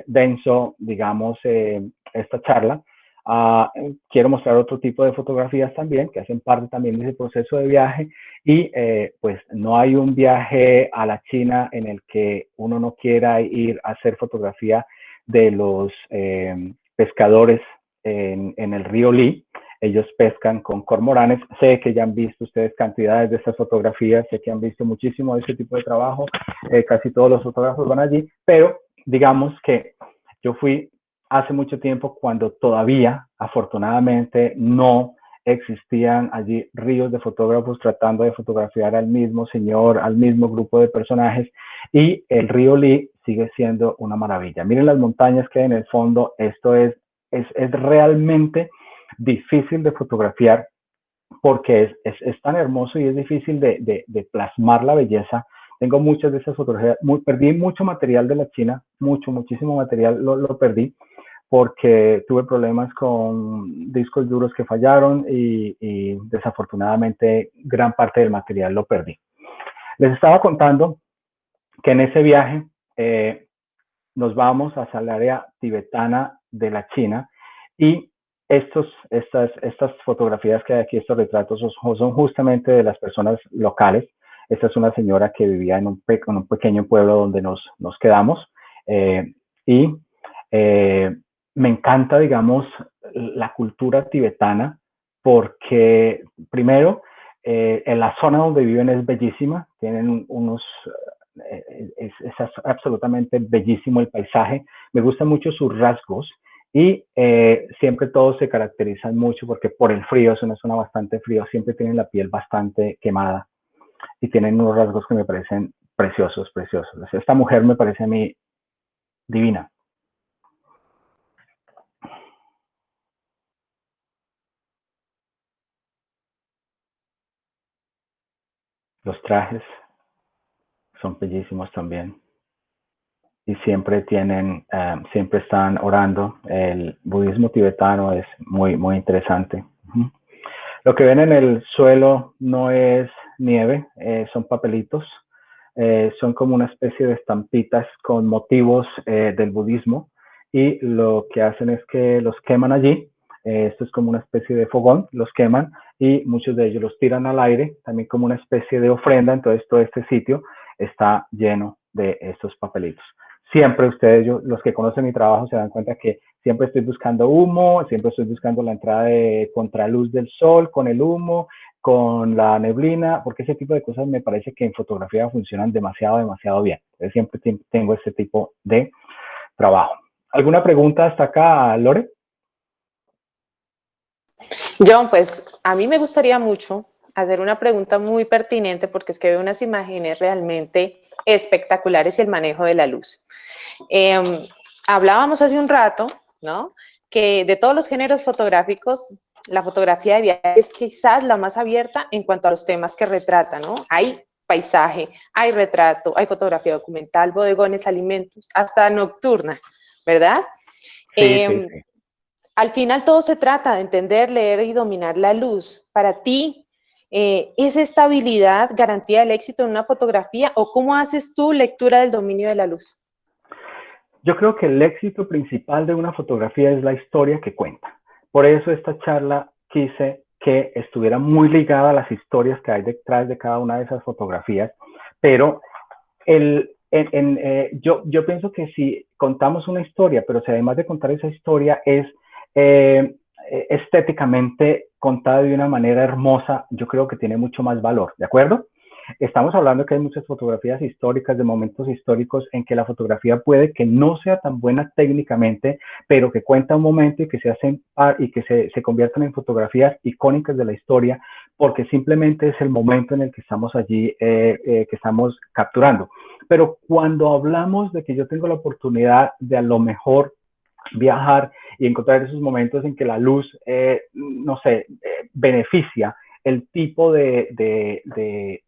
denso, digamos, esta charla, quiero mostrar otro tipo de fotografías también, que hacen parte también de ese proceso de viaje. Y pues no hay un viaje a la China en el que uno no quiera ir a hacer fotografía de los pescadores en el río Li. Ellos pescan con cormoranes. Sé que ya han visto ustedes cantidades de estas fotografías, sé que han visto muchísimo de este tipo de trabajo, casi todos los fotógrafos van allí, pero digamos que yo fui hace mucho tiempo cuando todavía, afortunadamente, no existían allí ríos de fotógrafos tratando de fotografiar al mismo señor, al mismo grupo de personajes, y el río Li sigue siendo una maravilla. Miren las montañas que hay en el fondo, esto es realmente difícil de fotografiar porque es tan hermoso y es difícil de plasmar la belleza. Tengo muchas de esas fotografías, perdí mucho material de la China, muchísimo material lo perdí porque tuve problemas con discos duros que fallaron y desafortunadamente gran parte del material lo perdí. Les estaba contando que en ese viaje nos vamos hacia el área tibetana de la China y estas fotografías que hay aquí, estos retratos, son justamente de las personas locales. Esta es una señora que vivía en un pequeño pueblo donde nos quedamos y me encanta, digamos, la cultura tibetana porque, primero, en la zona donde viven es bellísima, tienen es absolutamente bellísimo el paisaje, me gustan mucho sus rasgos y siempre todos se caracterizan mucho porque por el frío, es una zona bastante fría, siempre tienen la piel bastante quemada y tienen unos rasgos que me parecen preciosos. Esta mujer me parece a mí divina. Los trajes son bellísimos también. Y siempre siempre están orando. El budismo tibetano es muy interesante. Lo que ven en el suelo no es nieve, son papelitos, son como una especie de estampitas con motivos del budismo y lo que hacen es que los queman allí. Esto es como una especie de fogón, los queman y muchos de ellos los tiran al aire, también como una especie de ofrenda. Entonces todo este sitio está lleno de estos papelitos. Siempre ustedes, los que conocen mi trabajo, se dan cuenta que siempre estoy buscando humo, siempre estoy buscando la entrada de contraluz del sol con el humo, con la neblina, porque ese tipo de cosas me parece que en fotografía funcionan demasiado bien. Entonces, siempre tengo ese tipo de trabajo. ¿Alguna pregunta hasta acá, Lore? John, pues a mí me gustaría mucho hacer una pregunta muy pertinente porque es que veo unas imágenes realmente espectaculares y el manejo de la luz. Hablábamos hace un rato, ¿no? Que de todos los géneros fotográficos, la fotografía de viaje es quizás la más abierta en cuanto a los temas que retrata, ¿no? Hay paisaje, hay retrato, hay fotografía documental, bodegones, alimentos, hasta nocturna, ¿verdad? Sí. Al final todo se trata de entender, leer y dominar la luz. Para ti, ¿es esta habilidad garantía del éxito en una fotografía o cómo haces tú lectura del dominio de la luz? Yo creo que el éxito principal de una fotografía es la historia que cuenta. Por eso esta charla quise que estuviera muy ligada a las historias que hay detrás de cada una de esas fotografías, pero yo pienso que si contamos una historia, pero si además de contar esa historia es estéticamente contada de una manera hermosa, yo creo que tiene mucho más valor, ¿de acuerdo? Estamos hablando que hay muchas fotografías históricas, de momentos históricos en que la fotografía puede que no sea tan buena técnicamente, pero que cuenta un momento y que se hacen y que se convierten en fotografías icónicas de la historia, porque simplemente es el momento en el que estamos allí, que estamos capturando. Pero cuando hablamos de que yo tengo la oportunidad de a lo mejor viajar y encontrar esos momentos en que la luz, no sé, beneficia el tipo de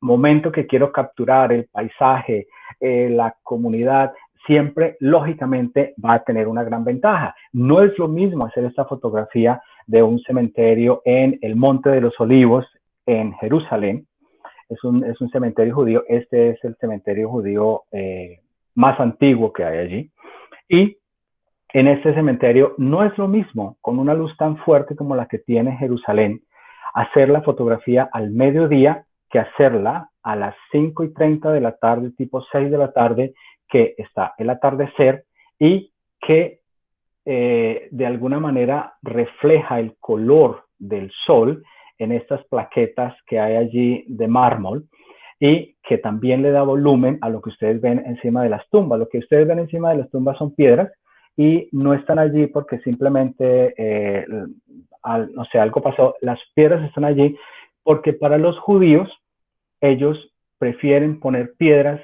momento que quiero capturar, el paisaje, la comunidad, siempre lógicamente va a tener una gran ventaja. No es lo mismo hacer esta fotografía de un cementerio en el Monte de los Olivos en Jerusalén. Es un cementerio judío. Este es el cementerio judío más antiguo que hay allí. Y en este cementerio no es lo mismo, con una luz tan fuerte como la que tiene Jerusalén, hacer la fotografía al mediodía que hacerla a las 5:30 de la tarde, tipo 6 de la tarde, que está el atardecer y que de alguna manera refleja el color del sol en estas plaquetas que hay allí de mármol y que también le da volumen a lo que ustedes ven encima de las tumbas. Lo que ustedes ven encima de las tumbas son piedras y no están allí porque simplemente, no sé, algo pasó. Las piedras están allí porque para los judíos ellos prefieren poner piedras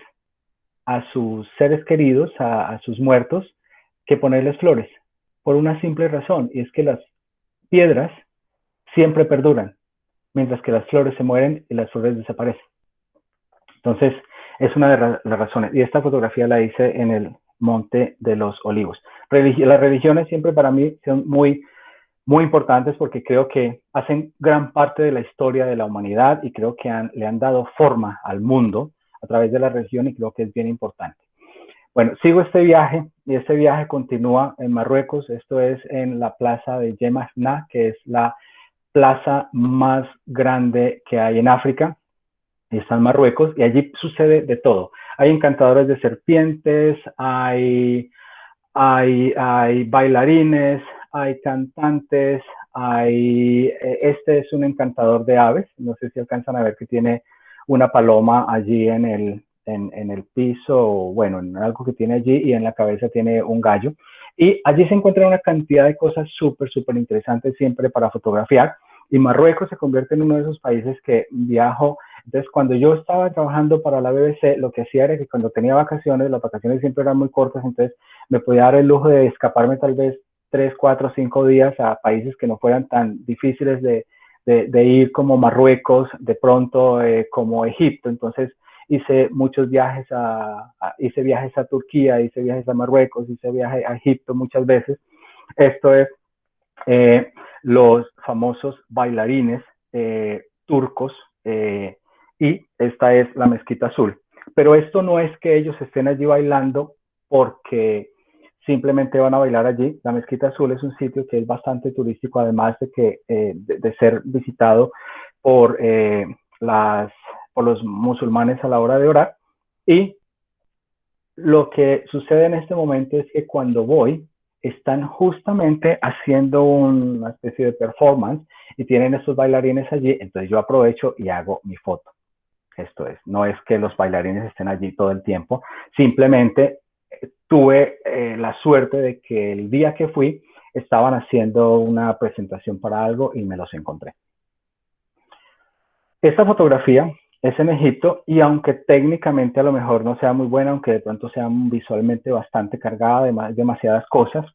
a sus seres queridos, a sus muertos, que ponerles flores, por una simple razón, y es que las piedras siempre perduran, mientras que las flores se mueren y las flores desaparecen. Entonces, es una de las razones. Y esta fotografía la hice en el Monte de los Olivos. Las religiones siempre para mí son muy importantes porque creo que hacen gran parte de la historia de la humanidad y creo que le han dado forma al mundo a través de la religión y creo que es bien importante. Bueno, sigo este viaje y este viaje continúa en Marruecos. Esto es en la plaza de Jemasna, que es la plaza más grande que hay en África. Y está en Marruecos y allí sucede de todo. Hay encantadores de serpientes, hay bailarines, hay cantantes, este es un encantador de aves, no sé si alcanzan a ver que tiene una paloma allí en el piso, o bueno, en algo que tiene allí, y en la cabeza tiene un gallo. Y allí se encuentra una cantidad de cosas súper interesantes siempre para fotografiar, y Marruecos se convierte en uno de esos países que viajo. Entonces, cuando yo estaba trabajando para la BBC, lo que hacía era que cuando tenía vacaciones, las vacaciones siempre eran muy cortas, entonces me podía dar el lujo de escaparme tal vez 3, 4, 5 días a países que no fueran tan difíciles de ir, como Marruecos, de pronto como Egipto. Entonces hice muchos viajes hice viajes a Turquía, hice viajes a Marruecos, hice viajes a Egipto muchas veces. Esto es los famosos bailarines turcos, y esta es la Mezquita Azul. Pero esto no es que ellos estén allí bailando porque simplemente van a bailar allí. La Mezquita Azul es un sitio que es bastante turístico, además de que de ser visitado por los musulmanes a la hora de orar. Y lo que sucede en este momento es que cuando voy, están justamente haciendo una especie de performance y tienen estos bailarines allí, entonces yo aprovecho y hago mi foto. Esto es, no es que los bailarines estén allí todo el tiempo, simplemente tuve la suerte de que el día que fui estaban haciendo una presentación para algo y me los encontré. Esta fotografía es en Egipto y aunque técnicamente a lo mejor no sea muy buena, aunque de pronto sea visualmente bastante cargada de demasiadas cosas,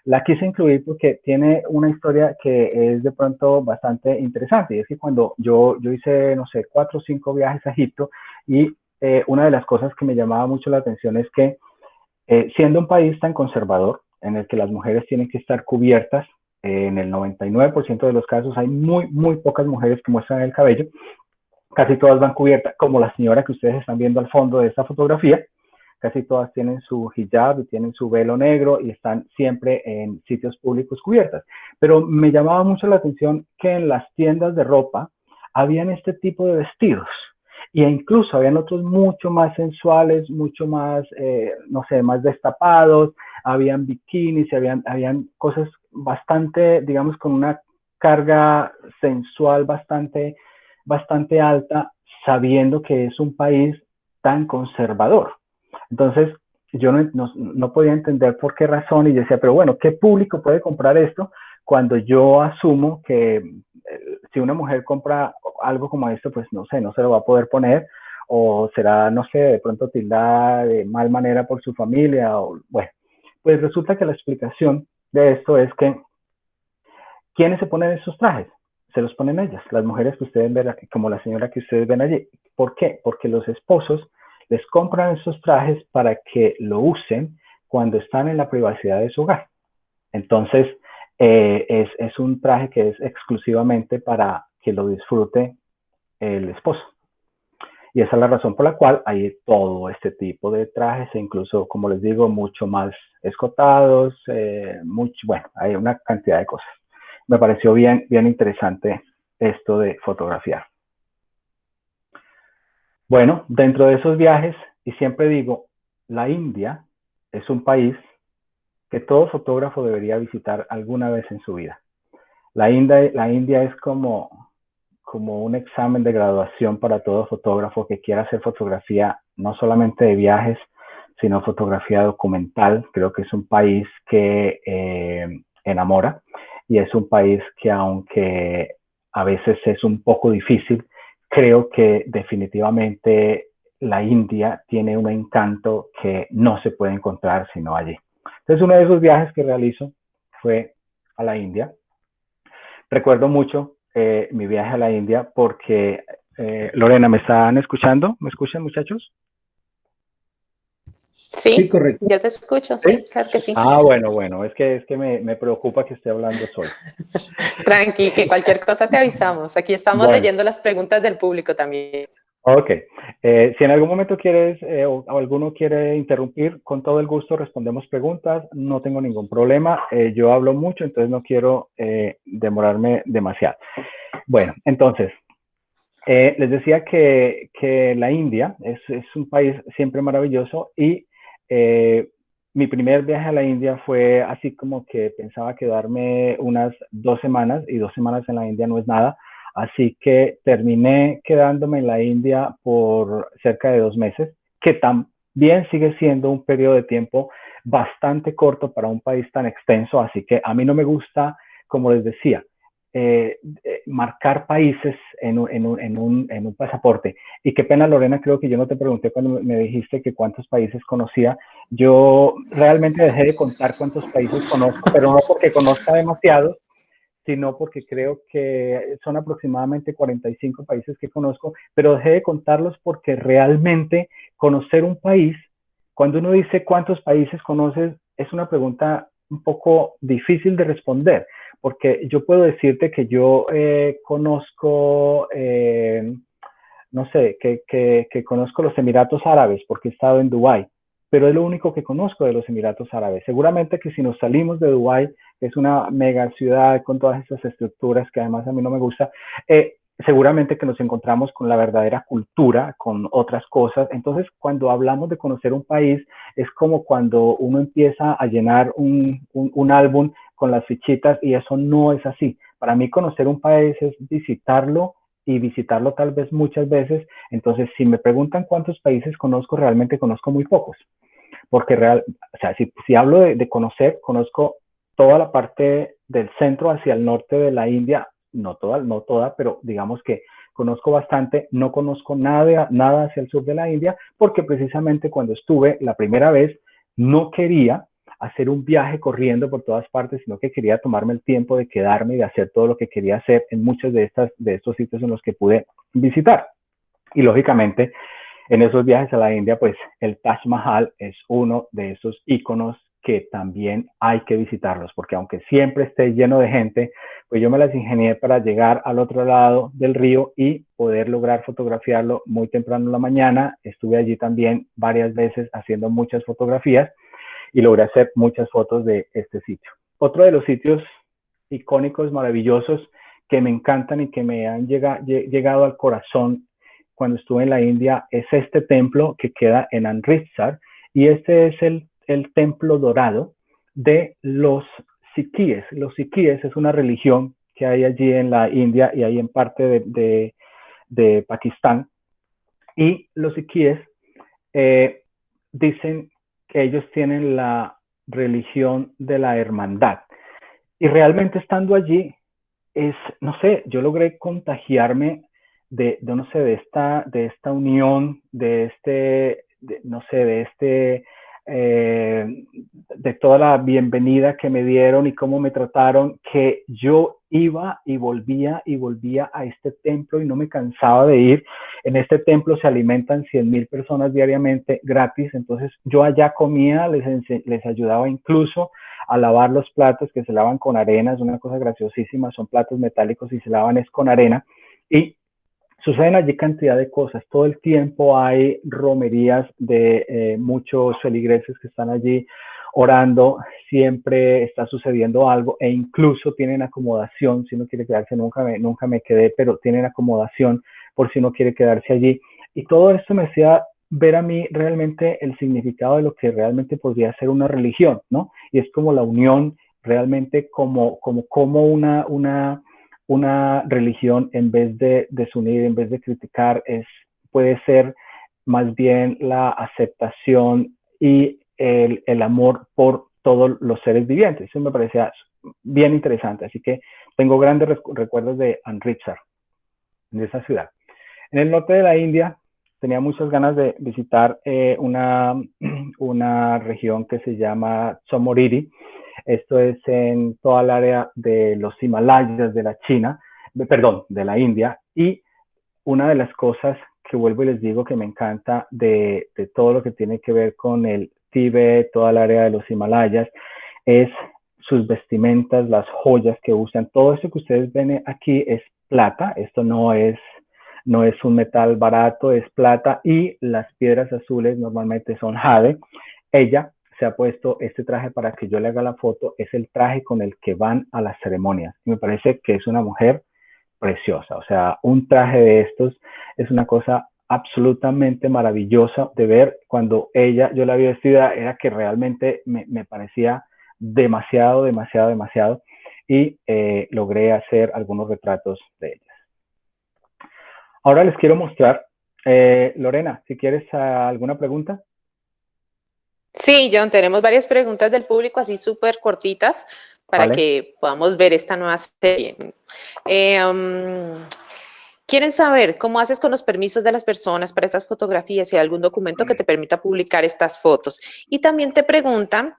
la quise incluir porque tiene una historia que es de pronto bastante interesante. Y es que cuando yo hice, no sé, 4 o 5 viajes a Egipto, y una de las cosas que me llamaba mucho la atención es que siendo un país tan conservador, en el que las mujeres tienen que estar cubiertas, en el 99% de los casos hay muy pocas mujeres que muestran el cabello, casi todas van cubiertas, como la señora que ustedes están viendo al fondo de esta fotografía. Casi todas tienen su hijab y tienen su velo negro y están siempre en sitios públicos cubiertas. Pero me llamaba mucho la atención que en las tiendas de ropa habían este tipo de vestidos. E incluso habían otros mucho más sensuales, mucho más, no sé, más destapados, habían bikinis, habían cosas bastante, digamos, con una carga sensual bastante alta, sabiendo que es un país tan conservador. Entonces, yo no podía entender por qué razón, y yo decía, pero bueno, ¿qué público puede comprar esto? Cuando yo asumo que si una mujer compra algo como esto, pues no sé, no se lo va a poder poner, o será, no sé, de pronto tildada de mal manera por su familia, o bueno, pues resulta que la explicación de esto es que ¿quiénes se ponen esos trajes? Se los ponen ellas, las mujeres que ustedes ven, como la señora que ustedes ven allí. ¿Por qué? Porque los esposos les compran esos trajes para que lo usen cuando están en la privacidad de su hogar. Entonces, es un traje que es exclusivamente para que lo disfrute el esposo. Y esa es la razón por la cual hay todo este tipo de trajes, e incluso, como les digo, mucho más escotados, bueno, hay una cantidad de cosas. Me pareció bien interesante esto de fotografiar. Bueno, dentro de esos viajes, y siempre digo, la India es un país que todo fotógrafo debería visitar alguna vez en su vida. La India es como un examen de graduación para todo fotógrafo que quiera hacer fotografía, no solamente de viajes, sino fotografía documental. Creo que es un país que enamora, y es un país que, aunque a veces es un poco difícil, creo que definitivamente la India tiene un encanto que no se puede encontrar sino allí. Entonces, uno de esos viajes que realizo fue a la India. Recuerdo mucho mi viaje a la India porque, Lorena, ¿me están escuchando? ¿Me escuchan, muchachos? Sí, correcto. yo te escucho, sí, claro que sí. Ah, bueno, es que me preocupa que esté hablando solo. Tranqui, que cualquier cosa te avisamos. Aquí estamos leyendo las preguntas del público también. Ok. Si en algún momento quieres o alguno quiere interrumpir, con todo el gusto respondemos preguntas. No tengo ningún problema. Yo hablo mucho, entonces no quiero demorarme demasiado. Bueno, entonces, les decía que la India es un país siempre maravilloso, y mi primer viaje a la India fue así como que pensaba quedarme unas 2 semanas, y 2 semanas en la India no es nada. Así que terminé quedándome en la India por cerca de 2 meses, que también sigue siendo un periodo de tiempo bastante corto para un país tan extenso. Así que a mí no me gusta, como les decía, marcar países en un pasaporte. Y qué pena, Lorena, creo que yo no te pregunté cuando me dijiste que cuántos países conocía. Yo realmente dejé de contar cuántos países conozco, pero no porque conozca demasiados, sino porque creo que son aproximadamente 45 países que conozco, pero dejé de contarlos porque realmente conocer un país, cuando uno dice cuántos países conoces, es una pregunta un poco difícil de responder, porque yo puedo decirte que yo conozco, no sé, que conozco los Emiratos Árabes porque he estado en Dubái, pero es lo único que conozco de los Emiratos Árabes. Seguramente que si nos salimos de Dubái, que es una mega ciudad con todas esas estructuras que además a mí no me gusta, seguramente que nos encontramos con la verdadera cultura, con otras cosas. Entonces, cuando hablamos de conocer un país, es como cuando uno empieza a llenar un álbum con las fichitas, y eso no es así. Para mí, conocer un país es visitarlo, y visitarlo tal vez muchas veces. Entonces, si me preguntan cuántos países conozco, realmente conozco muy pocos. Porque o sea, si hablo de conocer, conozco toda la parte del centro hacia el norte de la India, no toda, pero digamos que conozco bastante. No conozco nada hacia el sur de la India, porque precisamente cuando estuve la primera vez no quería hacer un viaje corriendo por todas partes, sino que quería tomarme el tiempo de quedarme y de hacer todo lo que quería hacer en muchos de estos sitios en los que pude visitar. Y lógicamente, en esos viajes a la India, pues el Taj Mahal es uno de esos íconos que también hay que visitarlos, porque aunque siempre esté lleno de gente, pues yo me las ingenié para llegar al otro lado del río y poder lograr fotografiarlo muy temprano en la mañana. Estuve allí también varias veces haciendo muchas fotografías y logré hacer muchas fotos de este sitio. Otro de los sitios icónicos, maravillosos, que me encantan y que me han llegado al corazón cuando estuve en la India es este templo que queda en Amritsar, y este es el templo dorado de los siquíes. Los siquíes es una religión que hay allí en la India y hay en parte de Pakistán. Y los siquíes dicen que ellos tienen la religión de la hermandad. Y realmente estando allí, no sé, yo logré contagiarme no sé, de esta unión, de toda la bienvenida que me dieron y cómo me trataron, que yo iba y volvía a este templo y no me cansaba de ir. En este templo se alimentan 100,000 personas diariamente gratis, entonces yo allá comía, les ayudaba incluso a lavar los platos que se lavan con arena. Es una cosa graciosísima, son platos metálicos y se lavan es con arena, y suceden allí cantidad de cosas. Todo el tiempo hay romerías de muchos feligreses que están allí orando. Siempre está sucediendo algo, e incluso tienen acomodación. Si uno quiere quedarse, nunca me quedé, pero tienen acomodación por si uno quiere quedarse allí. Y todo esto me hacía ver a mí realmente el significado de lo que realmente podría ser una religión, ¿no? Y es como la unión, realmente como una religión, en vez de desunir, en vez de criticar, puede ser más bien la aceptación y el amor por todos los seres vivientes. Eso me parecía bien interesante. Así que tengo grandes recuerdos de Amritsar, de esa ciudad. En el norte de la India tenía muchas ganas de visitar una región que se llama Somoriri. Esto es en toda el área de los Himalayas de de la India. Y una de las cosas que vuelvo y les digo que me encanta de todo lo que tiene que ver con el Tíbet, toda el área de los Himalayas, es sus vestimentas, las joyas que usan. Todo esto que ustedes ven aquí es plata. Esto no es un metal barato, es plata, y las piedras azules normalmente son jade. Ella se ha puesto este traje para que yo le haga la foto. Es el traje con el que van a las ceremonias. Y me parece que es una mujer preciosa. O sea, un traje de estos es una cosa absolutamente maravillosa de ver. Cuando yo la vi vestida, era que realmente me parecía demasiado, y logré hacer algunos retratos de ellas. Ahora les quiero mostrar, Lorena, si quieres alguna pregunta. Sí, John, tenemos varias preguntas del público así súper cortitas para que podamos ver esta nueva serie. Quieren saber cómo haces con los permisos de las personas para estas fotografías, si hay algún documento que te permita publicar estas fotos. Y también te preguntan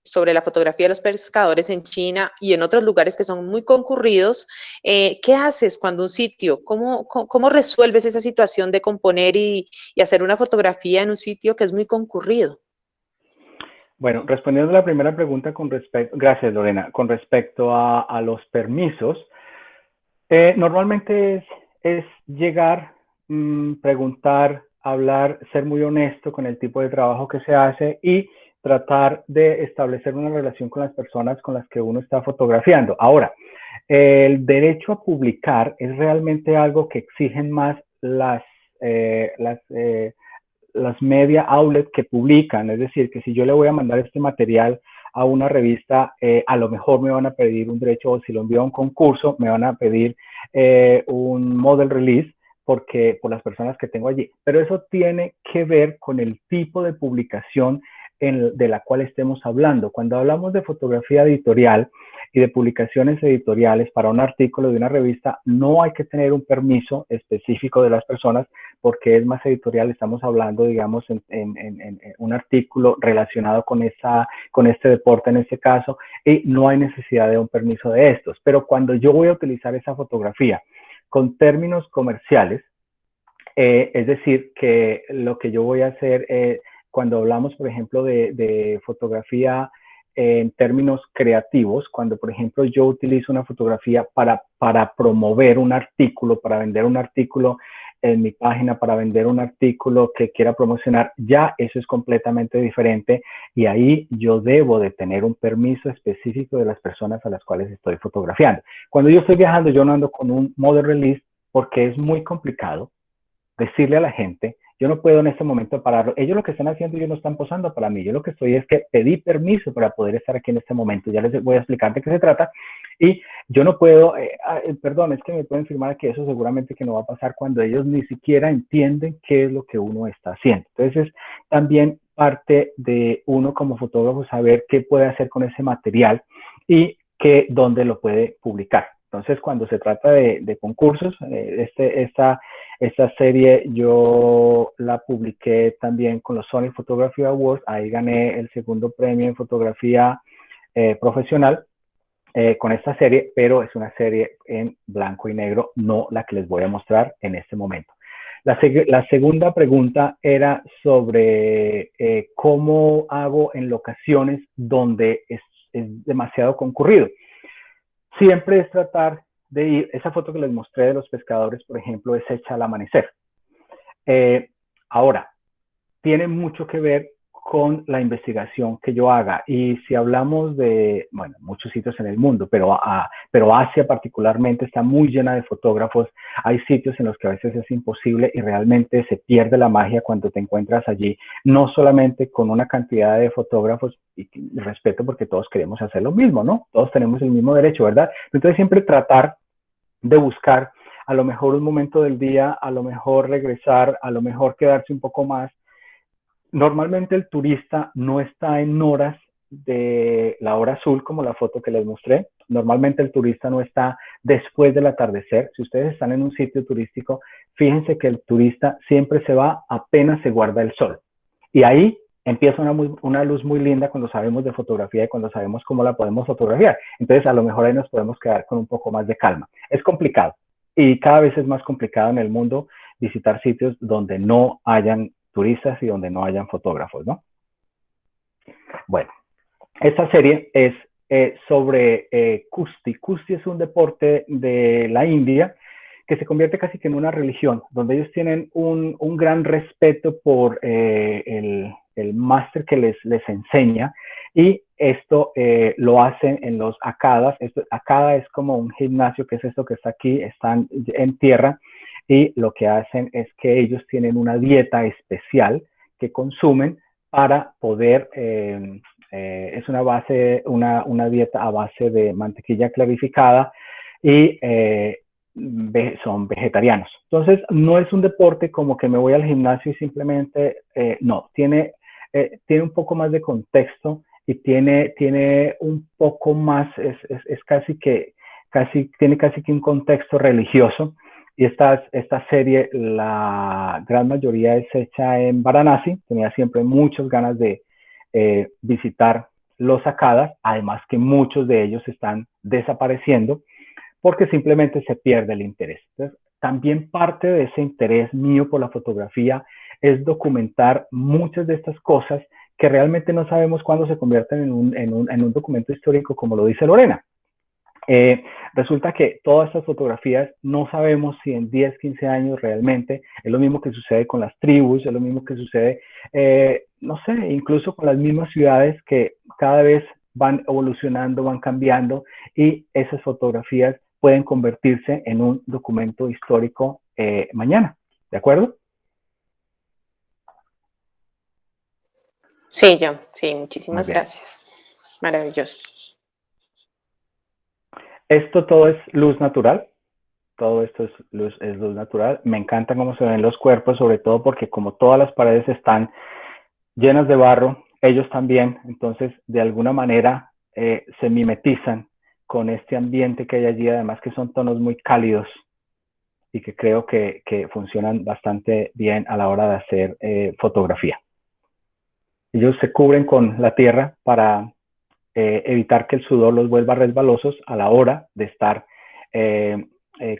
sobre la fotografía de los pescadores en China y en otros lugares que son muy concurridos. ¿Qué haces cuando un sitio, cómo resuelves esa situación de componer y hacer una fotografía en un sitio que es muy concurrido? Bueno, respondiendo a la primera pregunta gracias, Lorena, con respecto a los permisos, normalmente es llegar, preguntar, hablar, ser muy honesto con el tipo de trabajo que se hace y tratar de establecer una relación con las personas con las que uno está fotografiando. Ahora, el derecho a publicar es realmente algo que exigen más las media outlets que publican. Es decir, que si yo le voy a mandar este material a una revista, a lo mejor me van a pedir un derecho, o si lo envío a un concurso, me van a pedir un model release por las personas que tengo allí. Pero eso tiene que ver con el tipo de publicación de la cual estemos hablando. Cuando hablamos de fotografía editorial y de publicaciones editoriales para un artículo de una revista, no hay que tener un permiso específico de las personas, porque es más editorial, estamos hablando, digamos, en un artículo relacionado con este deporte en este caso, y no hay necesidad de un permiso de estos. Pero cuando yo voy a utilizar esa fotografía con términos comerciales, es decir, que lo que yo voy a hacer, cuando hablamos, por ejemplo, de fotografía en términos creativos, cuando, por ejemplo, yo utilizo una fotografía para promover un artículo, para vender un artículo en mi página, para vender un artículo que quiera promocionar, ya eso es completamente diferente, y ahí yo debo de tener un permiso específico de las personas a las cuales estoy fotografiando. Cuando yo estoy viajando, yo no ando con un model release porque es muy complicado decirle a la gente, yo no puedo en este momento pararlo. Ellos lo que están haciendo, ellos no están posando para mí. Yo lo que estoy es que pedí permiso para poder estar aquí en este momento. Ya les voy a explicar de qué se trata. Y yo no puedo, perdón, es que me pueden firmar que eso seguramente que no va a pasar cuando ellos ni siquiera entienden qué es lo que uno está haciendo. Entonces, también parte de uno como fotógrafo saber qué puede hacer con ese material y dónde lo puede publicar. Entonces, cuando se trata de concursos, esta serie yo la publiqué también con los Sony Photography Awards. Ahí gané el segundo premio en fotografía profesional con esta serie, pero es una serie en blanco y negro, no la que les voy a mostrar en este momento. La segunda pregunta era sobre cómo hago en locaciones donde es demasiado concurrido. Siempre es tratar de ir, esa foto que les mostré de los pescadores, por ejemplo, es hecha al amanecer. Ahora, tiene mucho que ver con la investigación que yo haga. Y si hablamos de, bueno, muchos sitios en el mundo, pero Asia particularmente está muy llena de fotógrafos. Hay sitios en los que a veces es imposible y realmente se pierde la magia cuando te encuentras allí, no solamente con una cantidad de fotógrafos, y respeto porque todos queremos hacer lo mismo, ¿no? Todos tenemos el mismo derecho, ¿verdad? Entonces siempre tratar de buscar a lo mejor un momento del día, a lo mejor regresar, a lo mejor quedarse un poco más. Normalmente el turista no está en horas de la hora azul, como la foto que les mostré. Normalmente el turista no está después del atardecer. Si ustedes están en un sitio turístico, fíjense que el turista siempre se va apenas se guarda el sol. Y ahí empieza una luz muy linda cuando sabemos de fotografía y cuando sabemos cómo la podemos fotografiar. Entonces, a lo mejor ahí nos podemos quedar con un poco más de calma. Es complicado y cada vez es más complicado en el mundo visitar sitios donde no hayan turistas y donde no hayan fotógrafos, ¿no? Bueno, esta serie es sobre Kusti. Kusti es un deporte de la India que se convierte casi que en una religión, donde ellos tienen un gran respeto por el máster que les enseña, y esto lo hacen en los akadas. Akada es como un gimnasio, que es esto que está aquí, están en tierra, y lo que hacen es que ellos tienen una dieta especial que consumen para poder, es una dieta a base de mantequilla clarificada, y son vegetarianos. Entonces, no es un deporte como que me voy al gimnasio y simplemente, no, tiene un poco más de contexto y tiene un poco más, tiene casi que un contexto religioso. Y esta serie, la gran mayoría es hecha en Varanasi. Tenía siempre muchas ganas de visitar los akadas, además que muchos de ellos están desapareciendo porque simplemente se pierde el interés. Entonces, también parte de ese interés mío por la fotografía es documentar muchas de estas cosas que realmente no sabemos cuándo se convierten en un documento histórico, como lo dice Lorena. Resulta que todas estas fotografías no sabemos si en 10, 15 años realmente es lo mismo que sucede con las tribus, es lo mismo que sucede, no sé, incluso con las mismas ciudades que cada vez van evolucionando, van cambiando, y esas fotografías pueden convertirse en un documento histórico mañana, ¿de acuerdo? Sí, John, sí, muchísimas gracias. Maravilloso. Esto todo es luz natural. Todo esto es luz natural. Me encanta cómo se ven los cuerpos, sobre todo porque como todas las paredes están llenas de barro, ellos también, entonces de alguna manera se mimetizan con este ambiente que hay allí, además que son tonos muy cálidos y que creo que funcionan bastante bien a la hora de hacer fotografía. Ellos se cubren con la tierra para evitar que el sudor los vuelva resbalosos a la hora de estar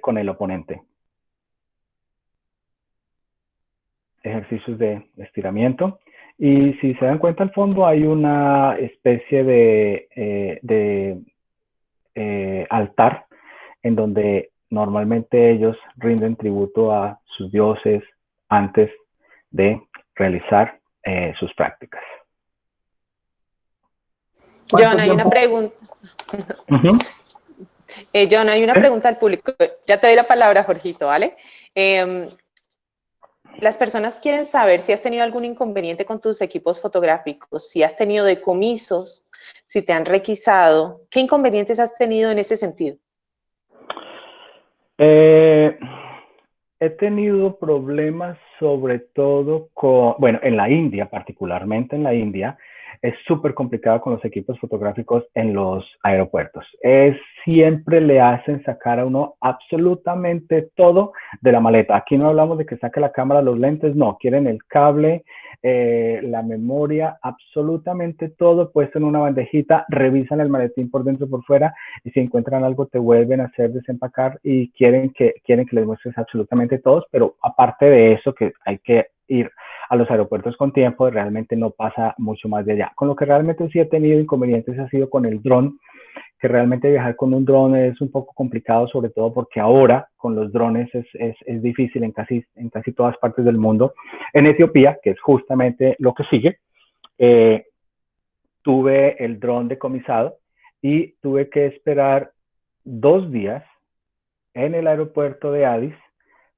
con el oponente. Ejercicios de estiramiento. Y si se dan cuenta al fondo hay una especie de altar en donde normalmente ellos rinden tributo a sus dioses antes de realizar sus prácticas. John, hay una pregunta. John, hay una pregunta al público. Ya te doy la palabra, Jorgito, ¿vale? Las personas quieren saber si has tenido algún inconveniente con tus equipos fotográficos, si has tenido decomisos, si te han requisado. ¿Qué inconvenientes has tenido en ese sentido? He tenido problemas sobre todo con, bueno, en la India, particularmente en la India, es súper complicado con los equipos fotográficos en los aeropuertos. Siempre le hacen sacar a uno absolutamente todo de la maleta. Aquí no hablamos de que saque la cámara, los lentes, no. Quieren el cable, la memoria, absolutamente todo puesto en una bandejita. Revisan el maletín por dentro y por fuera y si encuentran algo te vuelven a hacer desempacar y quieren que les muestres absolutamente todos. Pero aparte de eso, que hay que ir a los aeropuertos con tiempo, realmente no pasa mucho más de allá. Con lo que realmente sí he tenido inconvenientes ha sido con el dron, que realmente viajar con un dron es un poco complicado, sobre todo porque ahora con los drones es difícil en casi todas partes del mundo. En Etiopía, que es justamente lo que sigue, tuve el dron decomisado y tuve que esperar 2 días en el aeropuerto de Addis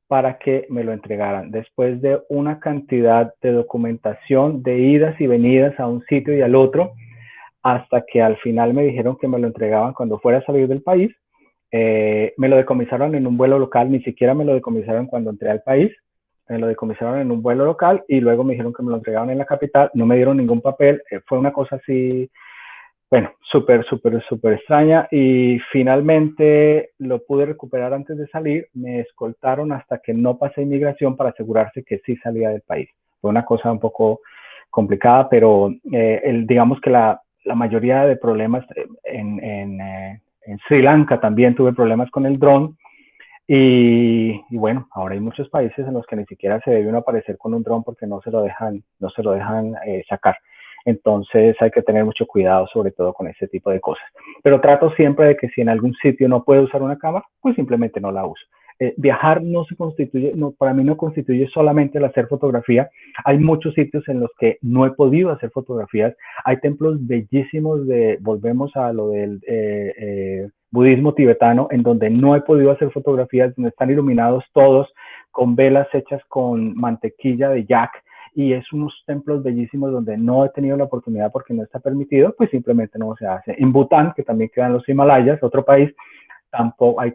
para que me lo entregaran, después de una cantidad de documentación, de idas y venidas a un sitio y al otro, hasta que al final me dijeron que me lo entregaban cuando fuera a salir del país. Me lo decomisaron en un vuelo local, ni siquiera me lo decomisaron cuando entré al país, me lo decomisaron en un vuelo local y luego me dijeron que me lo entregaban en la capital, no me dieron ningún papel, fue una cosa así, bueno, súper extraña y finalmente lo pude recuperar antes de salir, me escoltaron hasta que no pasé inmigración para asegurarse que sí salía del país. Fue una cosa un poco complicada, pero digamos que la mayoría de problemas en Sri Lanka también tuve problemas con el dron y bueno, ahora hay muchos países en los que ni siquiera se debe uno aparecer con un dron porque no se lo dejan sacar. Entonces hay que tener mucho cuidado sobre todo con ese tipo de cosas. Pero trato siempre de que si en algún sitio no puedo usar una cámara, pues simplemente no la uso. Viajar para mí no constituye solamente el hacer fotografía. Hay muchos sitios en los que no he podido hacer fotografías. Hay templos bellísimos volvemos a lo del budismo tibetano, en donde no he podido hacer fotografías, donde están iluminados todos con velas hechas con mantequilla de yak. Y es unos templos bellísimos donde no he tenido la oportunidad porque no está permitido, pues simplemente no se hace. En Bután, que también quedan los Himalayas, otro país, tampoco hay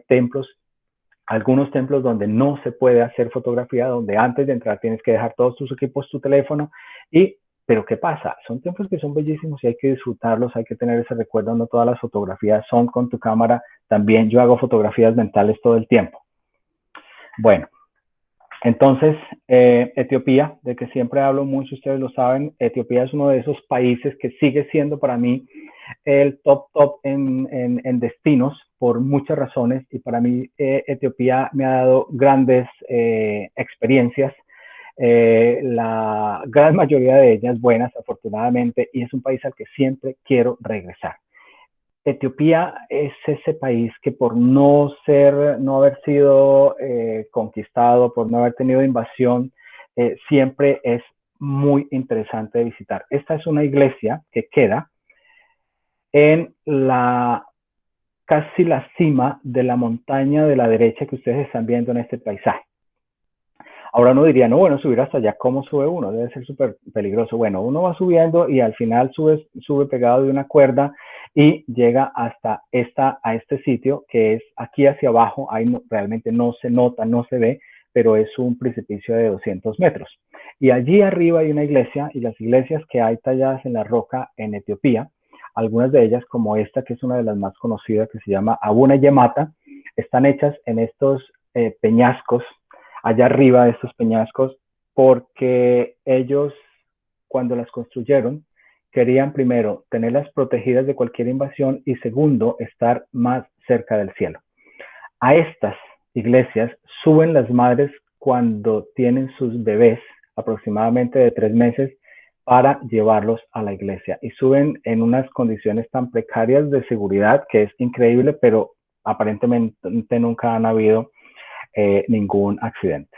algunos templos donde no se puede hacer fotografía, donde antes de entrar tienes que dejar todos tus equipos, tu teléfono, pero ¿qué pasa? Son templos que son bellísimos y hay que disfrutarlos, hay que tener ese recuerdo, no todas las fotografías son con tu cámara, también yo hago fotografías mentales todo el tiempo. Bueno. Entonces, Etiopía, de que siempre hablo mucho, ustedes lo saben, Etiopía es uno de esos países que sigue siendo para mí el top en destinos por muchas razones y para mí Etiopía me ha dado grandes experiencias, la gran mayoría de ellas buenas afortunadamente y es un país al que siempre quiero regresar. Etiopía es ese país que por no haber sido conquistado, por no haber tenido invasión, siempre es muy interesante de visitar. Esta es una iglesia que queda en casi la cima de la montaña de la derecha que ustedes están viendo en este paisaje. Ahora uno diría, no, bueno, subir hasta allá, ¿cómo sube uno? Debe ser súper peligroso. Bueno, uno va subiendo y al final sube pegado de una cuerda y llega hasta a este sitio que es aquí hacia abajo. Ahí realmente no se nota, no se ve, pero es un precipicio de 200 metros. Y allí arriba hay una iglesia y las iglesias que hay talladas en la roca en Etiopía, algunas de ellas como esta que es una de las más conocidas que se llama Abuna Yemata, están hechas en estos peñascos allá arriba de estos peñascos, porque ellos, cuando las construyeron, querían primero tenerlas protegidas de cualquier invasión y segundo, estar más cerca del cielo. A estas iglesias suben las madres cuando tienen sus bebés, aproximadamente de 3 meses, para llevarlos a la iglesia. Y suben en unas condiciones tan precarias de seguridad que es increíble, pero aparentemente nunca han habido ningún accidente.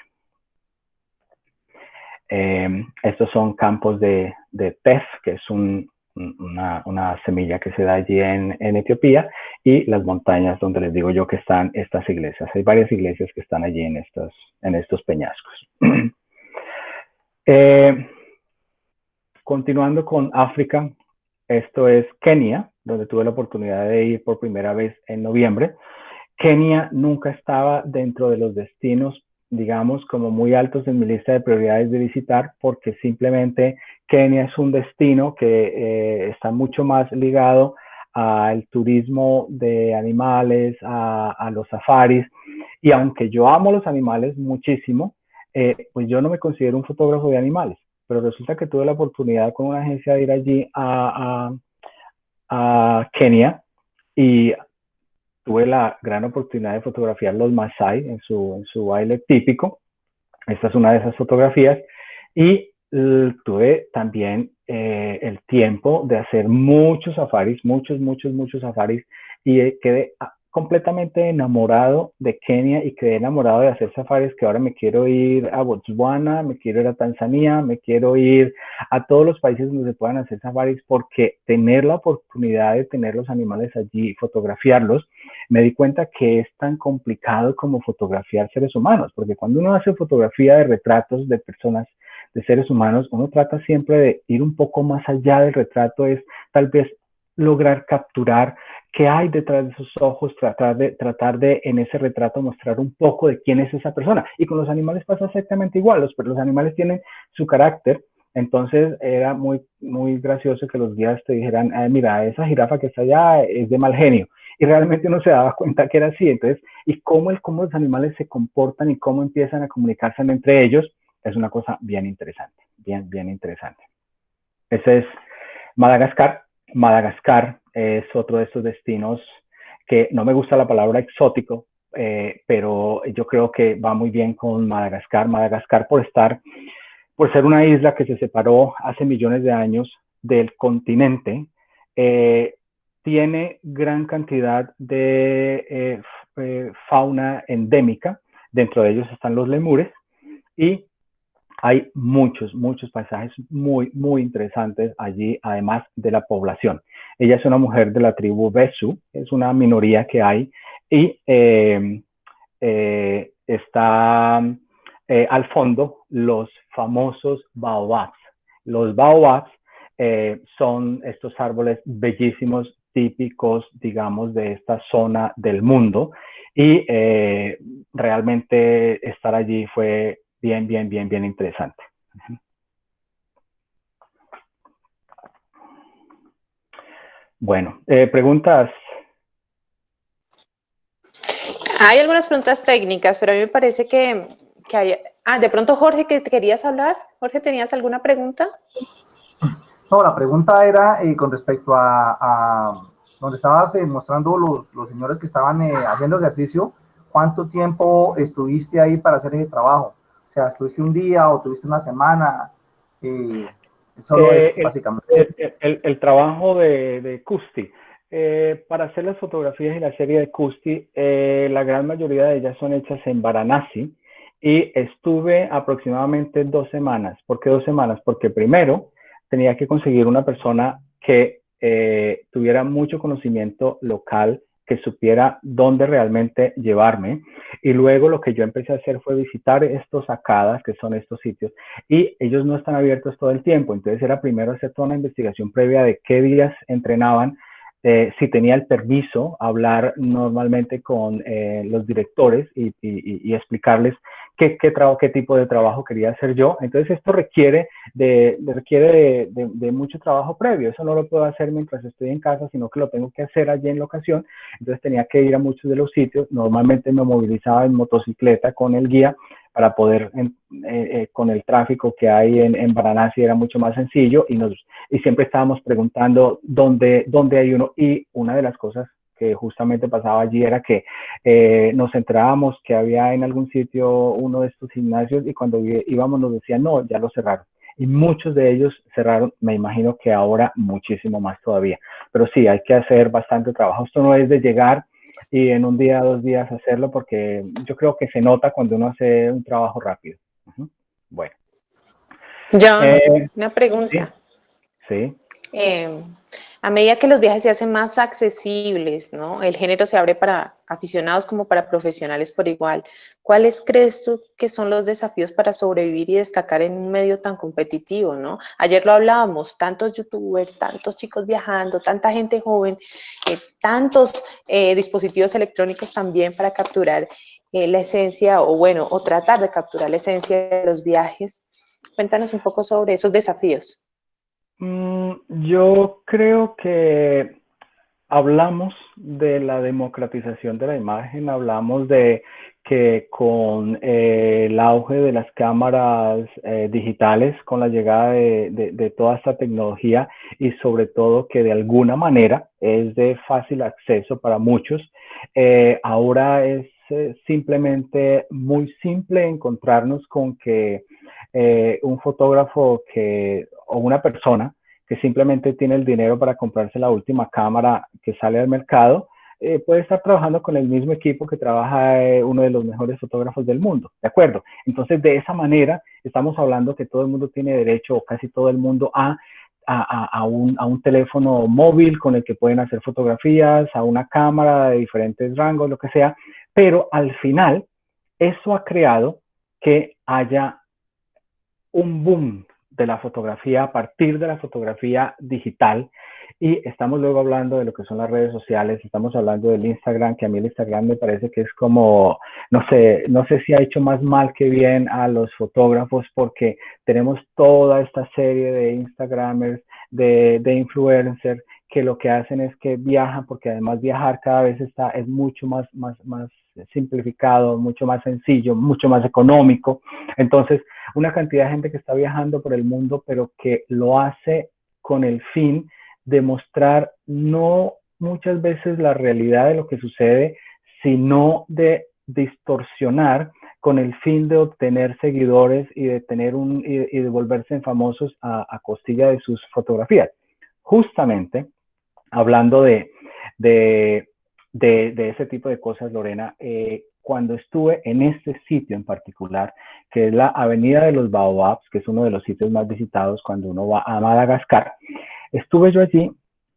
Estos son campos de tef, que es una semilla que se da allí en Etiopía, y las montañas donde les digo yo que están estas iglesias. Hay varias iglesias que están allí en estos peñascos. Continuando con África, esto es Kenia, donde tuve la oportunidad de ir por primera vez en noviembre. Kenia nunca estaba dentro de los destinos, digamos, como muy altos en mi lista de prioridades de visitar, porque simplemente Kenia es un destino que está mucho más ligado al turismo de animales, a los safaris, y aunque yo amo los animales muchísimo, pues yo no me considero un fotógrafo de animales, pero resulta que tuve la oportunidad con una agencia de ir allí a Kenia y tuve la gran oportunidad de fotografiar los Masái en su baile típico. Esta es una de esas fotografías. Y tuve también el tiempo de hacer muchos safaris, muchos safaris, y quedé completamente enamorado de Kenia y quedé enamorado de hacer safaris, que ahora me quiero ir a Botswana, me quiero ir a Tanzania, me quiero ir a todos los países donde se puedan hacer safaris, porque tener la oportunidad de tener los animales allí, fotografiarlos, me di cuenta que es tan complicado como fotografiar seres humanos, porque cuando uno hace fotografía de retratos de personas, de seres humanos, uno trata siempre de ir un poco más allá del retrato, es tal vez lograr capturar qué hay detrás de sus ojos, tratar de en ese retrato mostrar un poco de quién es esa persona. Y con los animales pasa exactamente igual, los animales tienen su carácter. Entonces era muy gracioso que los guías te dijeran, mira, esa jirafa que está allá es de mal genio. Y realmente uno se daba cuenta que era así. Entonces, y cómo los animales se comportan y cómo empiezan a comunicarse entre ellos, es una cosa bien interesante, bien interesante. Ese es Madagascar. Madagascar es otro de estos destinos que no me gusta la palabra exótico, pero yo creo que va muy bien con Madagascar. Madagascar por ser una isla que se separó hace millones de años del continente, tiene gran cantidad de fauna endémica. Dentro de ellos están los lemures y hay muchos paisajes muy interesantes allí, además de la población. Ella es una mujer de la tribu Besu, es una minoría que hay, y está al fondo los famosos baobabs. Los baobabs son estos árboles bellísimos, típicos, digamos, de esta zona del mundo, y realmente estar allí fue bien interesante. Bueno, preguntas. Hay algunas preguntas técnicas, pero a mí me parece que hay... de pronto Jorge, que te querías hablar. Jorge, ¿tenías alguna pregunta? No, la pregunta era con respecto a donde estabas mostrando los señores que estaban haciendo ejercicio. ¿Cuánto tiempo estuviste ahí para hacer ese trabajo? O sea, ¿estuviste un día o tuviste una semana? Solo eso, básicamente. El trabajo de Kusti. Para hacer las fotografías y la serie de Kusti, la gran mayoría de ellas son hechas en Varanasi, y estuve aproximadamente 2 semanas. ¿Por qué 2 semanas? Porque primero tenía que conseguir una persona que tuviera mucho conocimiento local, que supiera dónde realmente llevarme, y luego lo que yo empecé a hacer fue visitar estos akadas, que son estos sitios, y ellos no están abiertos todo el tiempo. Entonces era primero hacer toda una investigación previa de qué días entrenaban, si tenía el permiso, hablar normalmente con los directores y explicarles qué tipo de trabajo quería hacer yo. Entonces esto requiere de mucho trabajo previo. Eso no lo puedo hacer mientras estoy en casa, sino que lo tengo que hacer allí en locación. Entonces tenía que ir a muchos de los sitios. Normalmente me movilizaba en motocicleta con el guía para poder, con el tráfico que hay en Varanasi era mucho más sencillo, y siempre estábamos preguntando dónde hay uno. Y una de las cosas que justamente pasaba allí era que nos enterábamos que había en algún sitio uno de estos gimnasios, y cuando íbamos nos decían, no, ya lo cerraron. Y muchos de ellos cerraron, me imagino que ahora muchísimo más todavía. Pero sí, hay que hacer bastante trabajo. Esto no es de llegar y en un día, 2 días hacerlo, porque yo creo que se nota cuando uno hace un trabajo rápido. Bueno. John, una pregunta. Sí. A medida que los viajes se hacen más accesibles, ¿no? El género se abre para aficionados como para profesionales por igual. ¿Cuáles crees tú que son los desafíos para sobrevivir y destacar en un medio tan competitivo, ¿no? Ayer lo hablábamos, tantos youtubers, tantos chicos viajando, tanta gente joven, tantos dispositivos electrónicos también para capturar la esencia, o tratar de capturar la esencia de los viajes. Cuéntanos un poco sobre esos desafíos. Yo creo que hablamos de la democratización de la imagen, hablamos de que con el auge de las cámaras digitales, con la llegada de toda esta tecnología, y sobre todo que de alguna manera es de fácil acceso para muchos, ahora es simplemente muy simple encontrarnos con que un fotógrafo o una persona que simplemente tiene el dinero para comprarse la última cámara que sale al mercado, puede estar trabajando con el mismo equipo que trabaja uno de los mejores fotógrafos del mundo, ¿de acuerdo? Entonces, de esa manera, estamos hablando que todo el mundo tiene derecho, o casi todo el mundo, a un teléfono móvil con el que pueden hacer fotografías, a una cámara de diferentes rangos, lo que sea, pero al final, eso ha creado que haya un boom de la fotografía a partir de la fotografía digital, y estamos luego hablando de lo que son las redes sociales, estamos hablando del Instagram, que a mí el Instagram me parece que es como, no sé si ha hecho más mal que bien a los fotógrafos, porque tenemos toda esta serie de Instagramers, de influencers, que lo que hacen es que viajan, porque además viajar cada vez es mucho más simplificado, mucho más sencillo, mucho más económico. Entonces, una cantidad de gente que está viajando por el mundo, pero que lo hace con el fin de mostrar no muchas veces la realidad de lo que sucede, sino de distorsionar con el fin de obtener seguidores y de y de volverse famosos a costilla de sus fotografías. Justamente hablando de ese tipo de cosas, Lorena, cuando estuve en este sitio en particular, que es la Avenida de los Baobabs, que es uno de los sitios más visitados cuando uno va a Madagascar, estuve yo allí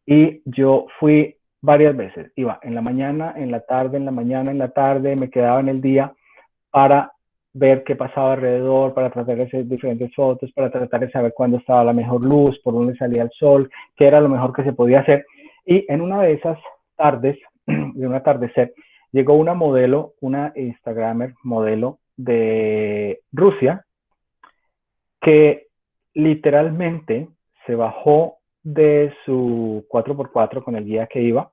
y yo fui varias veces. Iba en la mañana, en la tarde, en la mañana, en la tarde, me quedaba en el día para ver qué pasaba alrededor, para tratar de hacer diferentes fotos, para tratar de saber cuándo estaba la mejor luz, por dónde salía el sol, qué era lo mejor que se podía hacer. Y en una de esas tardes, de un atardecer, llegó una modelo, una Instagramer modelo de Rusia, que literalmente se bajó de su 4x4 con el guía que iba,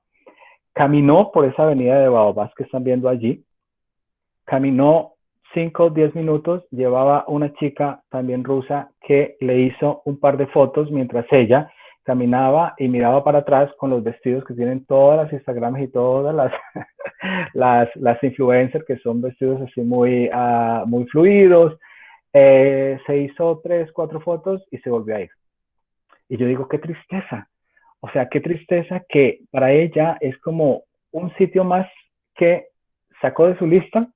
caminó por esa avenida de Baobabs que están viendo allí, caminó 5 o 10 minutos, llevaba una chica también rusa que le hizo un par de fotos mientras ella caminaba y miraba para atrás con los vestidos que tienen todas las Instagrams y todas las influencers, que son vestidos así muy fluidos. Se hizo 3, 4 fotos y se volvió a ir. Y yo digo, qué tristeza. O sea, qué tristeza que para ella es como un sitio más que sacó de su lista,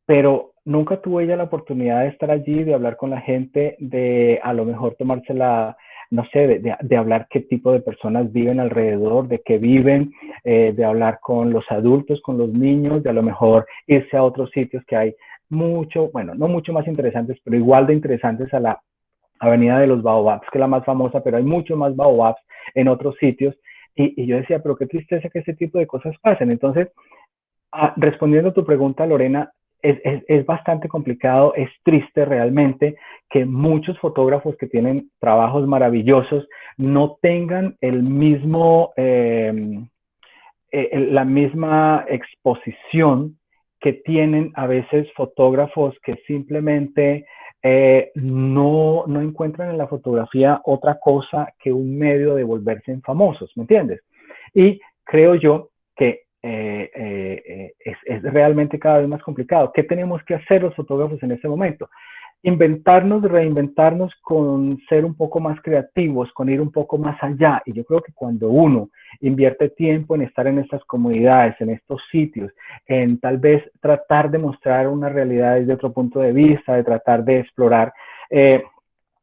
pero nunca tuvo ella la oportunidad de estar allí, de hablar con la gente, de a lo mejor tomársela, no sé, de hablar qué tipo de personas viven alrededor, de qué viven, de hablar con los adultos, con los niños, de a lo mejor irse a otros sitios que hay mucho, bueno, no mucho más interesantes, pero igual de interesantes a la Avenida de los Baobabs, que es la más famosa, pero hay mucho más Baobabs en otros sitios. Y yo decía, pero qué tristeza que ese tipo de cosas pasen. Entonces, respondiendo a tu pregunta, Lorena, es bastante complicado, es triste realmente que muchos fotógrafos que tienen trabajos maravillosos no tengan el mismo, la misma exposición que tienen a veces fotógrafos que simplemente no encuentran en la fotografía otra cosa que un medio de volverse en famosos, ¿me entiendes? Y creo yo que es realmente cada vez más complicado. ¿Qué tenemos que hacer los fotógrafos en este momento? Inventarnos, reinventarnos con ser un poco más creativos, con ir un poco más allá. Y yo creo que cuando uno invierte tiempo en estar en estas comunidades, en estos sitios, en tal vez tratar de mostrar una realidad desde otro punto de vista, de tratar de explorar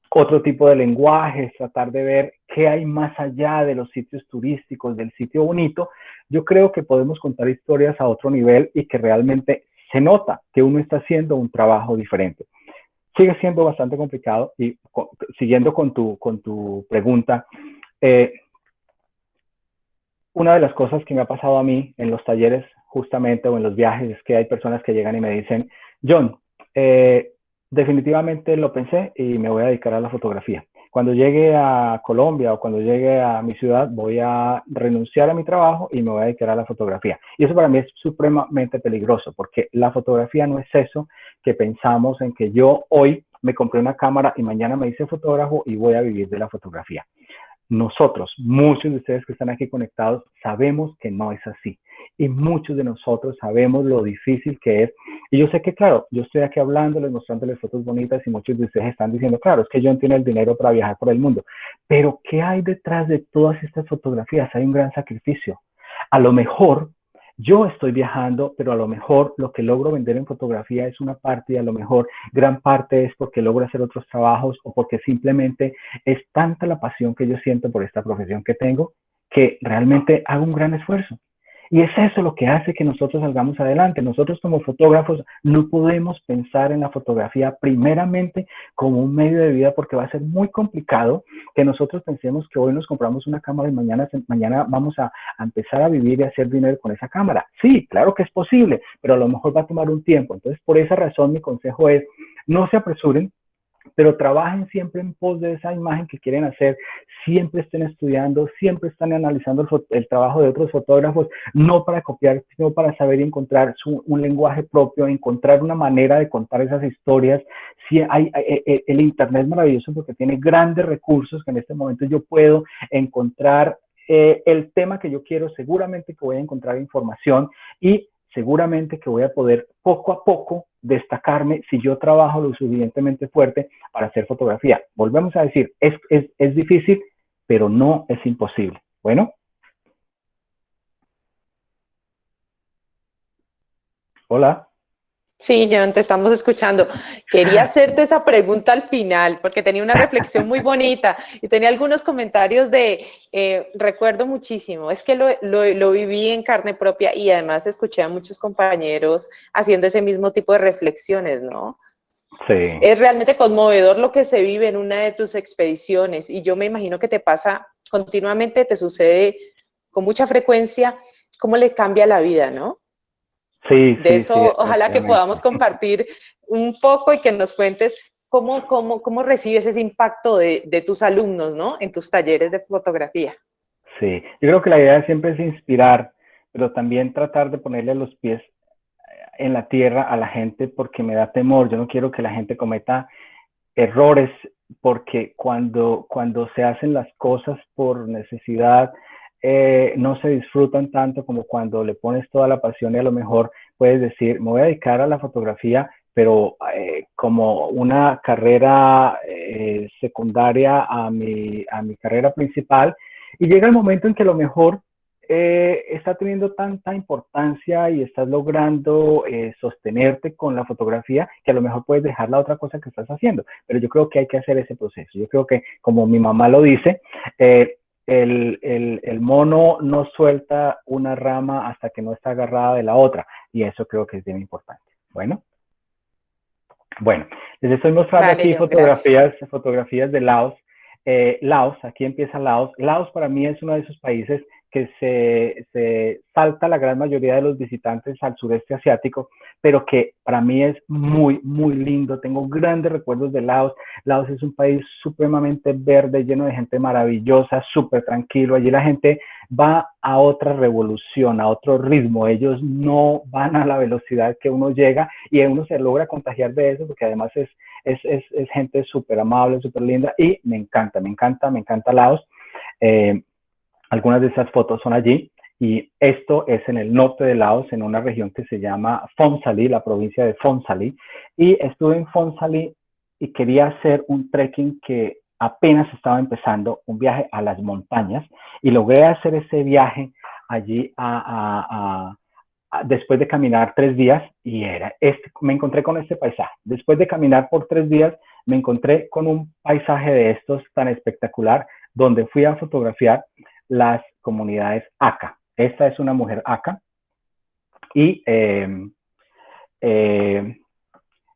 otro tipo de lenguajes, tratar de ver qué hay más allá de los sitios turísticos, del sitio bonito, yo creo que podemos contar historias a otro nivel y que realmente se nota que uno está haciendo un trabajo diferente. Sigue siendo bastante complicado y siguiendo con tu pregunta, una de las cosas que me ha pasado a mí en los talleres justamente o en los viajes es que hay personas que llegan y me dicen, John, definitivamente lo pensé y me voy a dedicar a la fotografía. Cuando llegue a Colombia o cuando llegue a mi ciudad voy a renunciar a mi trabajo y me voy a dedicar a la fotografía. Y eso para mí es supremamente peligroso porque la fotografía no es eso que pensamos en que yo hoy me compré una cámara y mañana me hice fotógrafo y voy a vivir de la fotografía. Nosotros, muchos de ustedes que están aquí conectados, sabemos que no es así. Y muchos de nosotros sabemos lo difícil que es. Y yo sé que, claro, yo estoy aquí hablándoles, mostrándoles fotos bonitas y muchos de ustedes están diciendo, claro, es que John tiene el dinero para viajar por el mundo. Pero, ¿qué hay detrás de todas estas fotografías? Hay un gran sacrificio. A lo mejor yo estoy viajando, pero a lo mejor lo que logro vender en fotografía es una parte y a lo mejor gran parte es porque logro hacer otros trabajos o porque simplemente es tanta la pasión que yo siento por esta profesión que tengo que realmente hago un gran esfuerzo. Y es eso lo que hace que nosotros salgamos adelante. Nosotros como fotógrafos no podemos pensar en la fotografía primeramente como un medio de vida porque va a ser muy complicado que nosotros pensemos que hoy nos compramos una cámara y mañana vamos a empezar a vivir y a hacer dinero con esa cámara. Sí, claro que es posible, pero a lo mejor va a tomar un tiempo. Entonces, por esa razón, mi consejo es, no se apresuren, pero trabajen siempre en pos de esa imagen que quieren hacer, siempre estén estudiando, siempre están analizando el trabajo de otros fotógrafos, no para copiar, sino para saber encontrar un lenguaje propio, encontrar una manera de contar esas historias. Sí, el Internet es maravilloso porque tiene grandes recursos que en este momento yo puedo encontrar el tema que yo quiero, seguramente que voy a encontrar información y seguramente que voy a poder poco a poco destacarme si yo trabajo lo suficientemente fuerte para hacer fotografía. Volvemos a decir, es difícil, pero no es imposible. Bueno. Hola. Sí, John, te estamos escuchando. Quería hacerte esa pregunta al final porque tenía una reflexión muy bonita y tenía algunos comentarios recuerdo muchísimo, es que lo viví en carne propia y además escuché a muchos compañeros haciendo ese mismo tipo de reflexiones, ¿no? Sí. Es realmente conmovedor lo que se vive en una de tus expediciones y yo me imagino que te pasa continuamente, te sucede con mucha frecuencia, cómo le cambia la vida, ¿no? Sí, de eso, sí, ojalá que podamos compartir un poco y que nos cuentes cómo recibes ese impacto de tus alumnos, ¿no? En tus talleres de fotografía. Sí, yo creo que la idea siempre es inspirar, pero también tratar de ponerle los pies en la tierra a la gente porque me da temor. Yo no quiero que la gente cometa errores porque cuando se hacen las cosas por necesidad, no se disfrutan tanto como cuando le pones toda la pasión y a lo mejor puedes decir, me voy a dedicar a la fotografía, pero como una carrera secundaria a mi carrera principal, y llega el momento en que a lo mejor está teniendo tanta importancia y estás logrando sostenerte con la fotografía que a lo mejor puedes dejar la otra cosa que estás haciendo, pero yo creo que hay que hacer ese proceso. Yo creo que, como mi mamá lo dice, el mono no suelta una rama hasta que no está agarrada de la otra, y eso creo que es bien importante. Bueno, les estoy mostrando aquí John, fotografías de Laos. Laos, aquí empieza Laos. Laos para mí es uno de esos países que se salta la gran mayoría de los visitantes al sureste asiático, pero que para mí es muy, muy lindo. Tengo grandes recuerdos de Laos. Laos es un país supremamente verde, lleno de gente maravillosa, súper tranquilo. Allí la gente va a otra revolución, a otro ritmo. Ellos no van a la velocidad que uno llega y uno se logra contagiar de eso, porque además es gente súper amable, súper linda, y me encanta Laos. Algunas de esas fotos son allí, y esto es en el norte de Laos, en una región que se llama Phongsali, la provincia de Phongsali, y estuve en Phongsali y quería hacer un trekking que apenas estaba empezando, un viaje a las montañas, y logré hacer ese viaje allí después de caminar 3 días, y me encontré con este paisaje. Después de caminar por 3 días, me encontré con un paisaje de estos tan espectacular, donde fui a fotografiar las comunidades Aka. Esta es una mujer Aka, y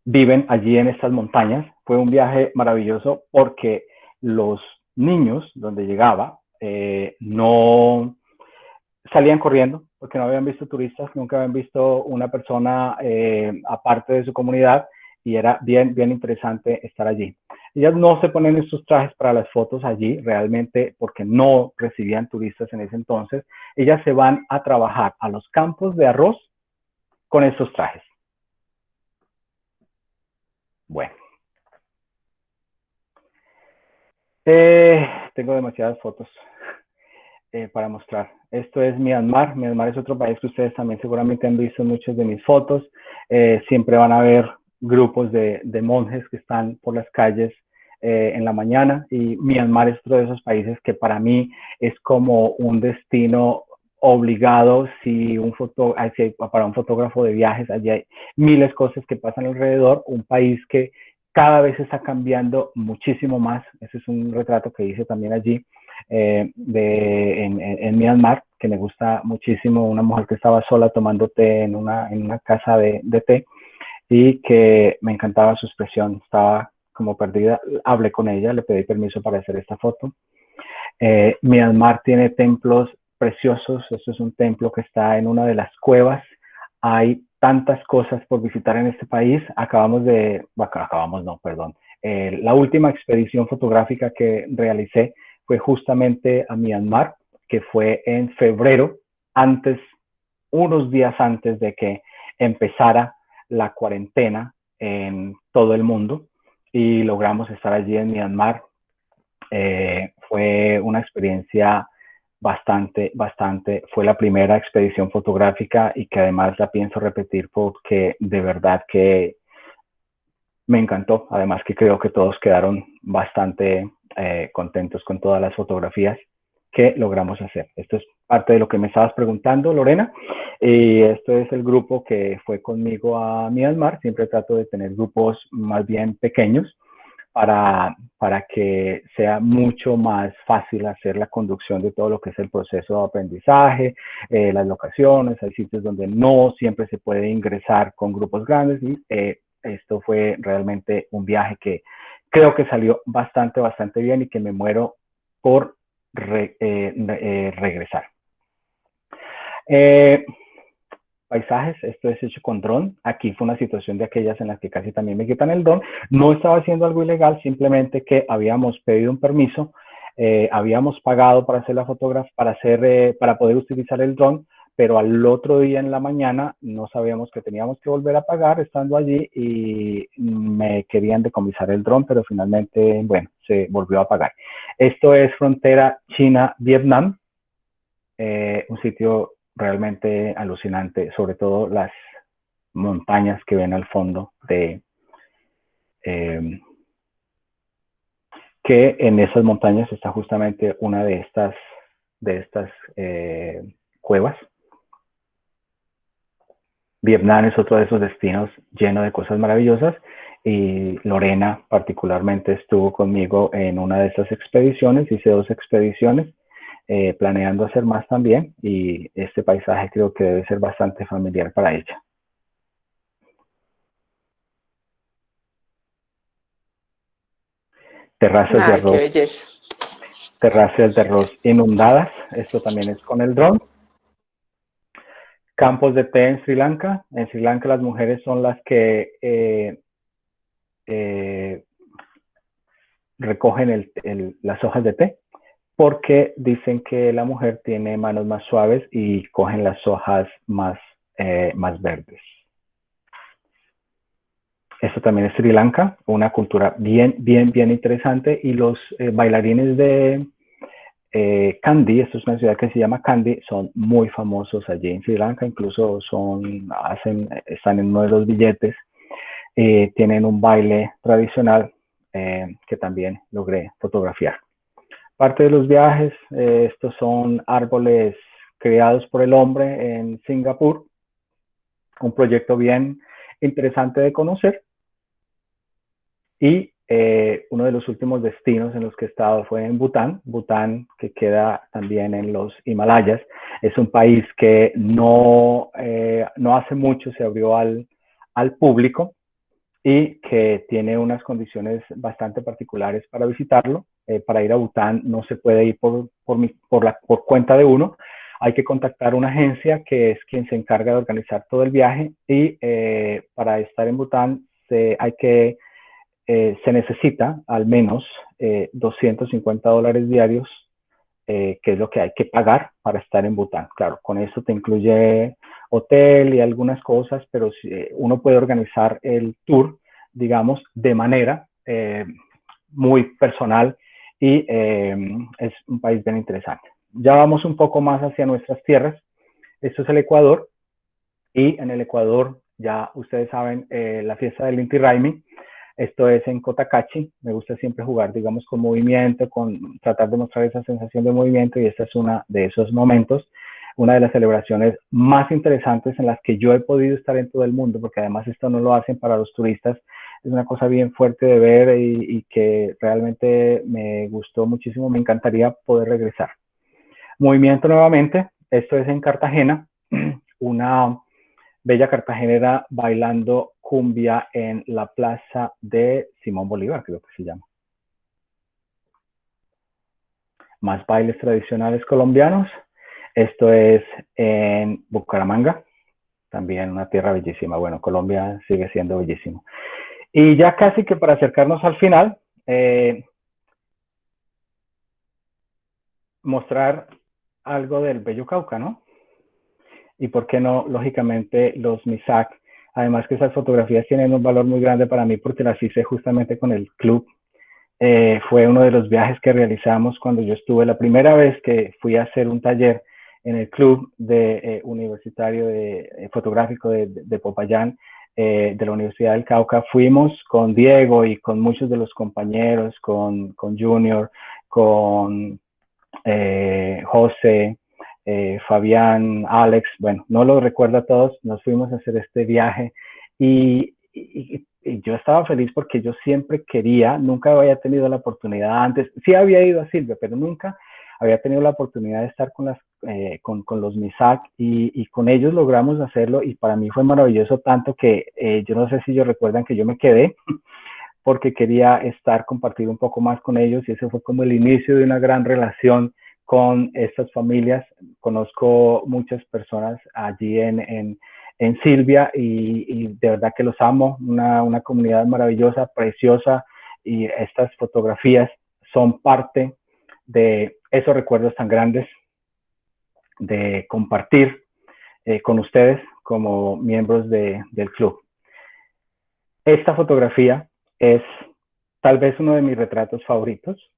viven allí en estas montañas. Fue un viaje maravilloso porque los niños, donde llegaba, no salían corriendo porque no habían visto turistas, nunca habían visto una persona aparte de su comunidad, y era bien, bien interesante estar allí. Ellas no se ponen estos trajes para las fotos allí, realmente porque no recibían turistas en ese entonces. Ellas se van a trabajar a los campos de arroz con estos trajes. Bueno. Tengo demasiadas fotos para mostrar. Esto es Myanmar. Myanmar es otro país que ustedes también seguramente han visto en muchas de mis fotos. Siempre van a ver grupos de monjes que están por las calles en la mañana, y Myanmar es otro de esos países que para mí es como un destino obligado para un fotógrafo de viajes. Allí hay miles de cosas que pasan alrededor, un país que cada vez está cambiando muchísimo más. Ese es un retrato que hice también allí en Myanmar, que me gusta muchísimo. Una mujer que estaba sola tomando té en una casa de té, y que me encantaba su expresión, estaba como perdida. Hablé con ella, le pedí permiso para hacer esta foto. Myanmar tiene templos preciosos. Esto es un templo que está en una de las cuevas. Hay tantas cosas por visitar en este país. La última expedición fotográfica que realicé fue justamente a Myanmar, que fue en febrero, unos días antes de que empezara la cuarentena en todo el mundo, y logramos estar allí en Myanmar. Fue una experiencia bastante, fue la primera expedición fotográfica, y que además la pienso repetir porque de verdad que me encantó. Además que creo que todos quedaron bastante contentos con todas las fotografías que logramos hacer. Esto es parte de lo que me estabas preguntando, Lorena, y esto es el grupo que fue conmigo a Myanmar. Siempre trato de tener grupos más bien pequeños para que sea mucho más fácil hacer la conducción de todo lo que es el proceso de aprendizaje, las locaciones. Hay sitios donde no siempre se puede ingresar con grupos grandes, y esto fue realmente un viaje que creo que salió bastante bien, y que me muero por regresar. Paisajes, esto es hecho con dron. Aquí fue una situación de aquellas en las que casi también me quitan el dron. No estaba haciendo algo ilegal, simplemente que habíamos pedido un permiso, habíamos pagado para hacer la fotografía, para poder utilizar el dron, pero al otro día en la mañana no sabíamos que teníamos que volver a pagar estando allí, y me querían decomisar el dron, pero finalmente, bueno, se volvió a pagar. Esto es frontera China-Vietnam, un sitio realmente alucinante, sobre todo las montañas que ven al fondo que en esas montañas está justamente una de estas cuevas. Vietnam es otro de esos destinos lleno de cosas maravillosas, y Lorena particularmente estuvo conmigo en una de estas expediciones. Hice 2 expediciones, planeando hacer más también, y este paisaje creo que debe ser bastante familiar para ella. Terrazas de arroz. Qué belleza. terrazas de arroz inundadas, esto también es con el dron. Campos de té en Sri Lanka. En Sri Lanka las mujeres son las que recogen las hojas de té, porque dicen que la mujer tiene manos más suaves y cogen las hojas más verdes. Esto también es Sri Lanka, una cultura bien interesante, y los bailarines de Kandy, esto es una ciudad que se llama Kandy, son muy famosos allí en Sri Lanka, incluso están en uno de los billetes, tienen un baile tradicional que también logré fotografiar. Parte de los viajes, estos son árboles creados por el hombre en Singapur, un proyecto bien interesante de conocer. Y uno de los últimos destinos en los que he estado fue en Bután. Bután, que queda también en los Himalayas, es un país que no hace mucho se abrió al público y que tiene unas condiciones bastante particulares para visitarlo. Para ir a Bután no se puede ir por cuenta de uno. Hay que contactar una agencia que es quien se encarga de organizar todo el viaje, y para estar en Bután se necesita al menos $250 diarios, que es lo que hay que pagar para estar en Bután. Claro, con eso te incluye hotel y algunas cosas, pero uno puede organizar el tour, digamos, de manera muy personal, y es un país bien interesante. Ya vamos un poco más hacia nuestras tierras. Esto es el Ecuador, y en el Ecuador, ya ustedes saben, la fiesta del Inti Raymi. Esto es en Cotacachi. Me gusta siempre jugar, digamos, con movimiento, tratar de mostrar esa sensación de movimiento, y esta es una de esos momentos, una de las celebraciones más interesantes en las que yo he podido estar en todo el mundo, porque además esto no lo hacen para los turistas. Es una cosa bien fuerte de ver y que realmente me gustó muchísimo. Me encantaría poder regresar. Movimiento nuevamente. Esto es en Cartagena, una bella cartagenera bailando cumbia en la plaza de Simón Bolívar, creo que se llama. Más bailes tradicionales colombianos. Esto es en Bucaramanga, también una tierra bellísima. Bueno, Colombia sigue siendo bellísimo. Y ya casi que para acercarnos al final, mostrar algo del bello Cauca, ¿no? Y por qué no, lógicamente, los MISAC. Además que esas fotografías tienen un valor muy grande para mí, porque las hice justamente con el club. Fue uno de los viajes que realizamos cuando yo estuve, la primera vez que fui a hacer un taller en el club universitario fotográfico de Popayán, de la Universidad del Cauca. Fuimos con Diego y con muchos de los compañeros, con Junior, con José, Fabián, Alex, bueno, no los recuerdo a todos. Nos fuimos a hacer este viaje, y yo estaba feliz porque yo siempre quería, nunca había tenido la oportunidad antes, sí había ido a Silvia, pero nunca había tenido la oportunidad de estar con los MISAC, y con ellos logramos hacerlo, y para mí fue maravilloso, tanto que yo no sé si ellos recuerdan que yo me quedé porque quería compartir un poco más con ellos, y ese fue como el inicio de una gran relación con estas familias. Conozco muchas personas allí en Silvia, y de verdad que los amo. Una comunidad maravillosa, preciosa, y estas fotografías son parte de esos recuerdos tan grandes de compartir con ustedes como miembros del club. Esta fotografía es tal vez uno de mis retratos favoritos,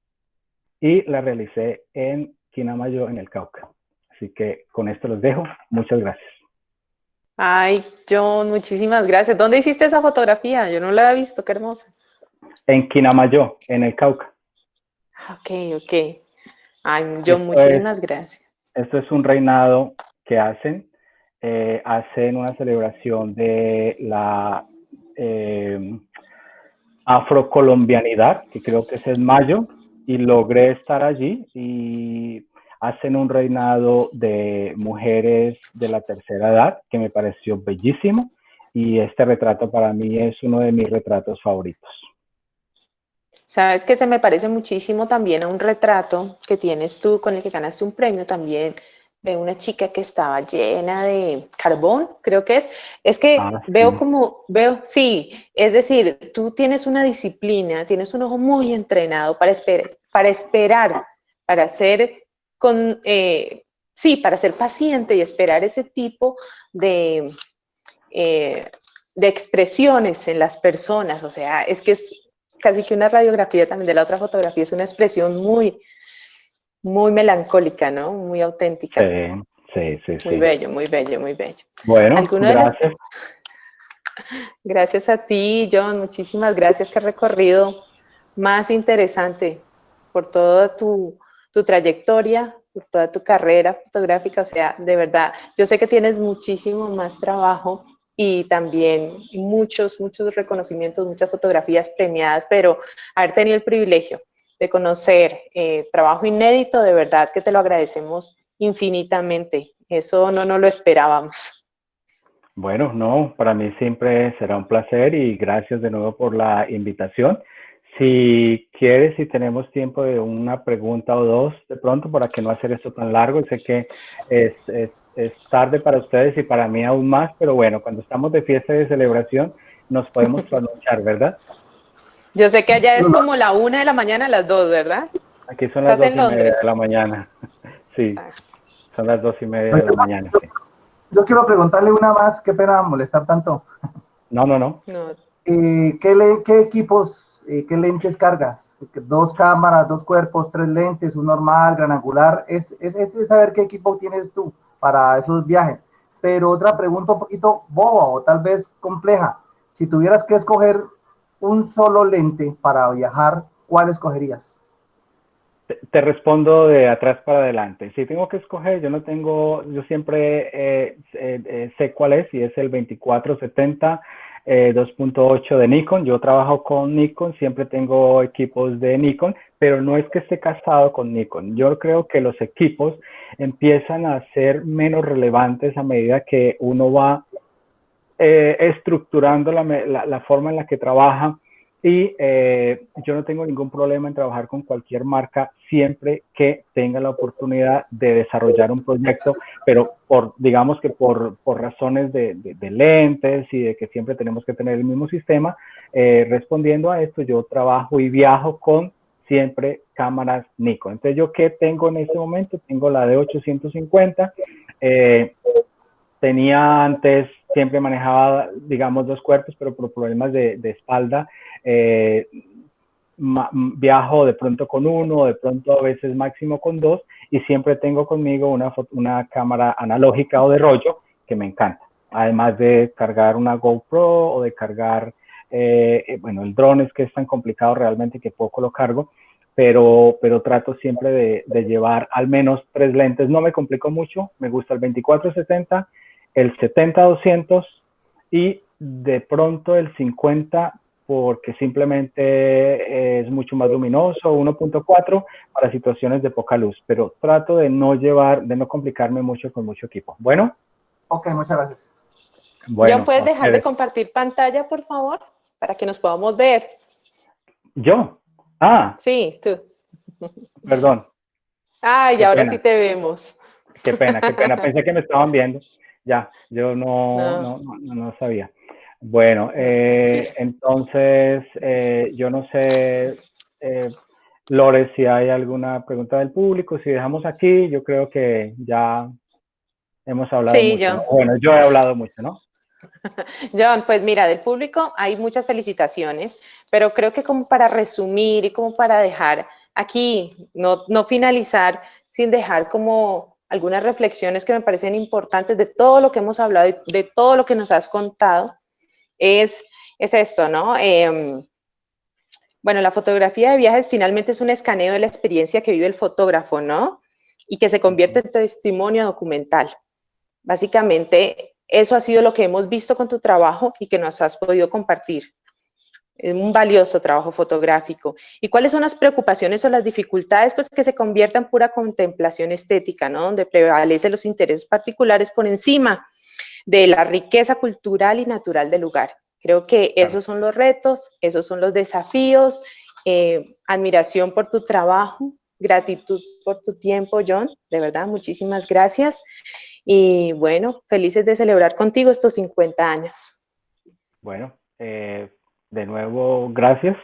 y la realicé en Quinamayo, en el Cauca. Así que con esto los dejo. Muchas gracias. Ay, John, muchísimas gracias. ¿Dónde hiciste esa fotografía? Yo no la había visto, qué hermosa. En Quinamayo, en el Cauca. Ok. Ay, John, muchísimas gracias. Esto es un reinado que hacen. Hacen una celebración de la afrocolombianidad, que creo que es en mayo, y logré estar allí, y hacen un reinado de mujeres de la tercera edad que me pareció bellísimo, y este retrato para mí es uno de mis retratos favoritos. Sabes que se me parece muchísimo también a un retrato que tienes tú con el que ganaste un premio también de una chica que estaba llena de carbón, creo que es. Es que Sí. sí, es decir, tú tienes una disciplina, tienes un ojo muy entrenado para para ser sí, para ser paciente y esperar ese tipo de, eh, de expresiones en las personas. O sea, es que es casi que una radiografía también de la otra fotografía, es una expresión muy melancólica, ¿no? Muy auténtica. Sí, sí, sí, Muy sí. bello, muy bello, muy bello. Bueno, ¿Alguno de los... gracias. Gracias a ti, John, muchísimas gracias. Qué recorrido más interesante por toda tu trayectoria, por toda tu carrera fotográfica. O sea, de verdad, yo sé que tienes muchísimo más trabajo y también muchos reconocimientos, muchas fotografías premiadas, pero haber tenido el privilegio de conocer trabajo inédito, de verdad que te lo agradecemos infinitamente. Eso no lo esperábamos. Bueno, no, para mí siempre será un placer y gracias de nuevo por la invitación. Si quieres, si tenemos tiempo de una pregunta o dos, de pronto, para que no hacer esto tan largo, sé que es tarde para ustedes y para mí aún más, pero bueno, cuando estamos de fiesta y de celebración, nos podemos trasnochar, ¿verdad? Yo sé que allá es como la 1 de la mañana a las 2, ¿verdad? Aquí son las Estás en 2:30 Londres. de la mañana. Sí, Exacto. son las 2:30 de Oiga, la mañana, sí. yo quiero preguntarle una más, qué pena molestar tanto. No, no, no. No, ¿Qué equipos, qué lentes cargas? Dos cámaras, dos cuerpos, tres lentes, un normal, gran angular. Es saber qué equipo tienes tú para esos viajes. Pero otra pregunta un poquito boba o tal vez compleja. Si tuvieras que escoger un solo lente para viajar, ¿cuál escogerías? Te respondo de atrás para adelante. Si tengo que escoger, yo siempre sé cuál es y es el 2470 2.8 de Nikon. Yo trabajo con Nikon, siempre tengo equipos de Nikon, pero no es que esté casado con Nikon. Yo creo que los equipos empiezan a ser menos relevantes a medida que uno va estructurando la forma en la que trabaja y yo no tengo ningún problema en trabajar con cualquier marca siempre que tenga la oportunidad de desarrollar un proyecto, pero digamos que por razones de lentes y de que siempre tenemos que tener el mismo sistema, respondiendo a esto, yo trabajo y viajo con siempre cámaras Nikon. Entonces, ¿yo qué tengo en este momento? Tengo la D850, tenía antes, siempre manejaba, digamos, dos cuerpos, pero por problemas de espalda, viajo de pronto con uno, de pronto a veces máximo con dos, y siempre tengo conmigo una cámara analógica o de rollo que me encanta. Además de cargar una GoPro o de cargar, bueno, el drone es que es tan complicado realmente que poco lo cargo, pero trato siempre de llevar al menos tres lentes. No me complico mucho, me gusta el 24-70, el 70-200 y de pronto el 50 porque simplemente es mucho más luminoso, 1.4 para situaciones de poca luz, pero trato de no complicarme mucho con mucho equipo. Bueno. Ok, muchas gracias. John, Bueno, ¿puedes dejar de compartir pantalla, por favor? Para que nos podamos ver. ¿Yo? Sí, tú. Perdón. Ay, Qué ahora sí pena. te vemos. Qué pena. Pensé que me estaban viendo. Ya, yo No, no sabía. Bueno, no, tranquilo. entonces, yo no sé, Lore, si hay alguna pregunta del público, si dejamos aquí, yo creo que ya hemos hablado Sí, mucho, ¿no? John. Bueno, yo he hablado mucho, ¿no? John, pues mira, del público hay muchas felicitaciones, pero creo que como para resumir y como para dejar aquí, no finalizar sin dejar como algunas reflexiones que me parecen importantes de todo lo que hemos hablado y de todo lo que nos has contado, es esto, ¿no? Bueno, la fotografía de viajes finalmente es un escaneo de la experiencia que vive el fotógrafo, ¿no? Y que se convierte en testimonio documental. Básicamente, eso ha sido lo que hemos visto con tu trabajo y que nos has podido compartir. Es un valioso trabajo fotográfico. ¿Y cuáles son las preocupaciones o las dificultades? Pues que se convierta en pura contemplación estética, ¿no? Donde prevalecen los intereses particulares por encima de la riqueza cultural y natural del lugar. Creo que Claro. esos son los retos, esos son los desafíos admiración por tu trabajo, gratitud por tu tiempo, John, de verdad, muchísimas gracias. Y bueno, felices de celebrar contigo estos 50 años. Bueno, de nuevo, gracias.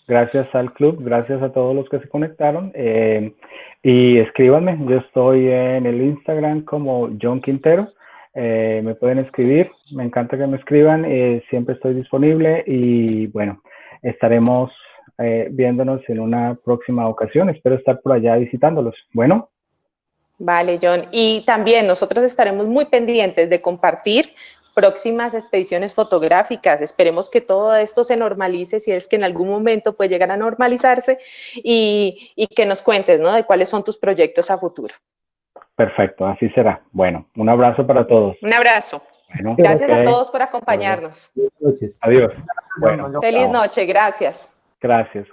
Gracias al club, gracias a todos los que se conectaron. Y escríbanme, yo estoy en el Instagram como John Quintero. Me pueden escribir, me encanta que me escriban, siempre estoy disponible y bueno, estaremos viéndonos en una próxima ocasión. Espero estar por allá visitándolos. Bueno. Vale, John. Y también nosotros estaremos muy pendientes de compartir próximas expediciones fotográficas. Esperemos que todo esto se normalice, si es que en algún momento puede llegar a normalizarse, y que nos cuentes, ¿no?, de cuáles son tus proyectos a futuro. Perfecto, así será. Bueno, un abrazo para todos. Un abrazo. Bueno, gracias a todos por acompañarnos. Buenas noches. Adiós. Bueno, feliz noche, gracias. Gracias.